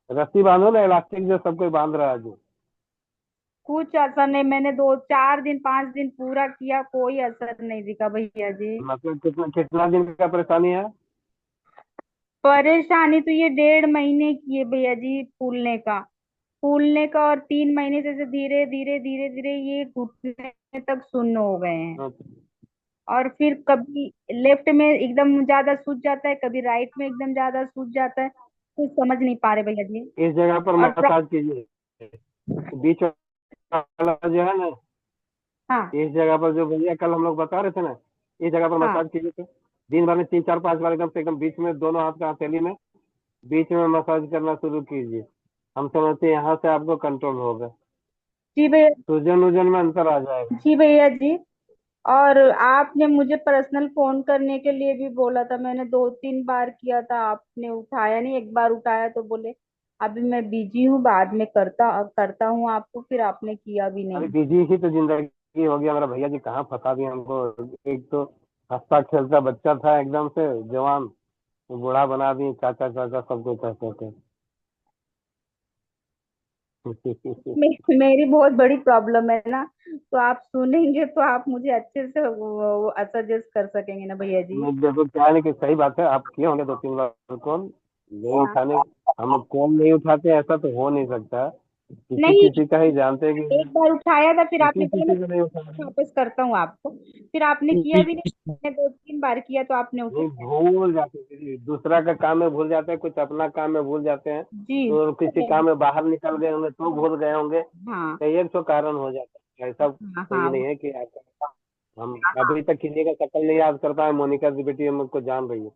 रस्सी बांधो ना, इलास्टिक जो सब कोई बांध रहा है जो। कुछ असर नहीं, मैंने 2 4 दिन 5 दिन पूरा किया, कोई असर नहीं दिखा भैया जी। मतलब कितना कितना दिन का परेशानी है? परेशानी तो ये 1.5 महीने की है भैया जी, फूलने का, और 3 महीने से ऐसे धीरे धीरे धीरे धीरे ये घुटने तक सुन्न हो गए हैं। और फिर कभी लेफ्ट में एकदम ज्यादा सूज जाता है, कभी राइट में एकदम ज्यादा सूज जाता है, कुछ समझ नहीं पा रहे भैया जी। इस जगह पर और मसाज कीजिए, बीच वाला जो है ना, हाँ इस जगह पर जो भैया कल हम लोग बता रहे थे ना, इस जगह पर हाँ मसाज कीजिए। तो दिन भर में 3 4 5 बार एकदम से, एकदम बीच में, दोनों हाथ का हथेली में बीच में मसाज करना शुरू कीजिए। हम समझते हैं यहाँ से आपको कंट्रोल होगा, जी भैया। सूजन वूजन में अंतर आ जाएगा। जी भैया जी। और आपने मुझे पर्सनल फोन करने के लिए भी बोला था, मैंने 2 3 बार किया था, आपने उठाया नहीं, एक बार उठाया तो बोले अभी मैं बिजी हूँ, बाद में करता करता हूँ आपको, फिर आपने किया भी अरे नहीं। बिजी ही तो जिंदगी हो गया मेरा भैया जी, कहाँ फंसा दिया हमको। एक तो हंसता खेलता बच्चा था, एकदम से जवान बूढ़ा बना दिए, चाचा चाचा सबको कहते थे। मेरी बहुत बड़ी प्रॉब्लम है ना, तो आप सुनेंगे तो आप मुझे अच्छे से वो सजेस्ट कर सकेंगे ना भैया जी। नहीं, देखो क्या है ना कि सही बात है, आप किए होंगे 2 3 बार कॉल नहीं हाँ। उठाने। हम कॉल नहीं उठाते, ऐसा तो हो नहीं सकता। किसी नहीं, किसी का ही जानते हैं कि एक बार उठाया था, फिर आपने किसी बोला किसी मैं को नहीं उठाते। वापस करता हूँ आपको, फिर आपने किया भी नहीं, मैंने 2 3 बार किया तो आपने नहीं, उठाया। भूल जाते हैं किसी दूसरा का काम में भूल जाते हैं, कुछ अपना काम में भूल जाते हैं, जी। तो किसी काम में बाहर निकल गए होंगे तो भूल गए होंगे। हाँ तो एक तो कारण हो जाता है, ऐसा हाँ कोई हाँ नहीं है कि ऐसा। हम अभी तक किसी का शक्ल नहीं याद कर पाए। मोनिका की बेटी हम को जान रही है,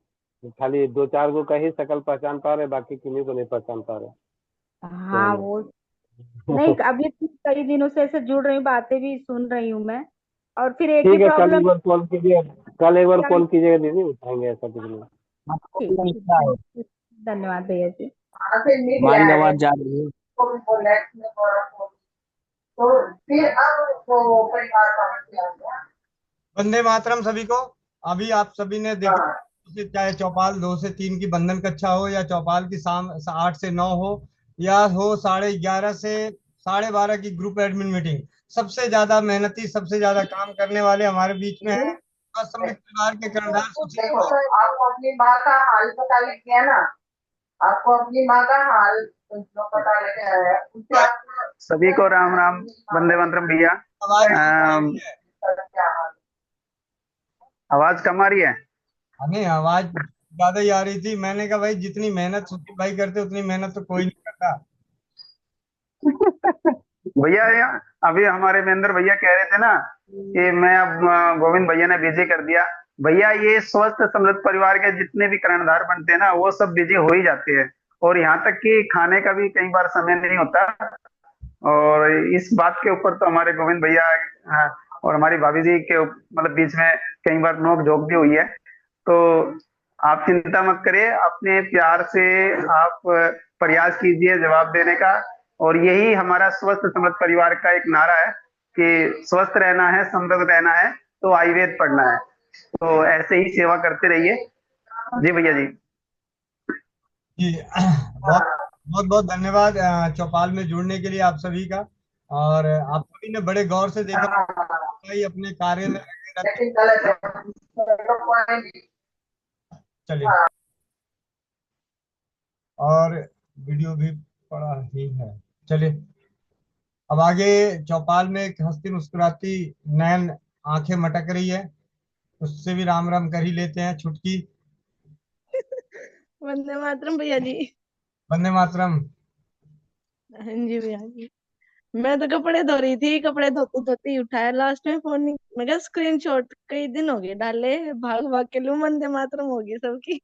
खाली 2 4 को का ही शक्ल पहचान पा रहे, बाकी किन्हीं को नहीं पहचान पा रहे। हाँ वो नहीं, अभी तो कई दिनों से ऐसे जुड़ रही हूँ, बातें भी सुन रही हूँ मैं, और फिर एक ही ठीक है, कल एक प्रॉब्लम। बार कॉल कीजिए, कल एक बार कॉल कीजिएगा दीदी, उठाएंगे, ऐसा कुछ नहीं। ठीक, धन्यवाद भैया जी। हमारी आवाज जा रही है? वंदे मातरम सभी को। अभी आप सभी ने देखा, चाहे चौपाल 2 से 3 की बंधन कक्षा हो, या चौपाल की शाम 8 से 9 हो, या हो 11:30 से 12:30 की ग्रुप एडमिन मीटिंग, सबसे ज्यादा मेहनती, सबसे ज्यादा काम करने वाले हमारे बीच में है और समृद्ध परिवार के कर्णधार सुशील देखो, जी। आपको अपनी माँ का हाल पता लग गया ना, आपको अपनी माँ का हाल जो पता लग गया है, उससे आपको सभी को राम राम, वंदे मातरम भैया। आवाज कम आ रही है? नहीं, आवाज ज्यादा ही आ रही थी। मैंने कहा भाई, जितनी मेहनत सुशील भाई करते उतनी मेहनत तो कोई नहीं करता। भैया अभी हमारे महेंद्र भैया कह रहे थे ना कि मैं अब गोविंद भैया ने बिजी कर दिया। भैया ये स्वस्थ समृद्ध परिवार के जितने भी कर्णधार बनते हैं ना, वो सब बिजी हो ही जाते हैं, और यहाँ तक कि खाने का भी कई बार समय नहीं होता। और इस बात के ऊपर तो हमारे गोविंद भैया और हमारी भाभी जी के मतलब बीच में कई बार नोक झोंक भी हुई है। तो आप चिंता मत करिए, अपने प्यार से आप प्रयास कीजिए जवाब देने का। और यही हमारा स्वस्थ समृद्ध परिवार का एक नारा है कि स्वस्थ रहना है, समृद्ध रहना है, तो आयुर्वेद पढ़ना है। तो ऐसे ही सेवा करते रहिए। जी भैया जी। जी बहुत बहुत बहुत धन्यवाद चौपाल में जुड़ने के लिए आप सभी का। और आप सभी ने बड़े गौर से देखा भाई, अपने कार्य में लगे रहते। चलिए, और वीडियो भी पड़ा ही है। चलिए, अब आगे चौपाल में एक हंसती मुस्कुराती नयन आंखें मटक रही है, उससे भी राम राम कर ही लेते हैं छुटकी। वंदे मातरम भैया जी। वंदे मातरम। हाँ जी भैया जी। मैं तो कपड़े धो रही थी, कपड़े धोते धोते ही उठाया लास्ट में फोन। मैं क्या स्क्रीनशॉट कई दिन हो गए डाले, भाग भाग के लूं, वंदे मातरम होगी सबकी।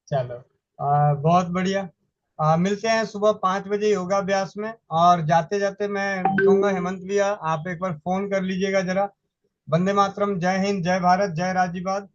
चलो बहुत बढ़िया। मिलते हैं सुबह 5 बजे योगाभ्यास में। और जाते जाते मैं कहूंगा हेमंत भैया आप एक बार फोन कर लीजिएगा जरा। वंदे मातरम, जय हिंद, जय भारत, जय राज्यवाद।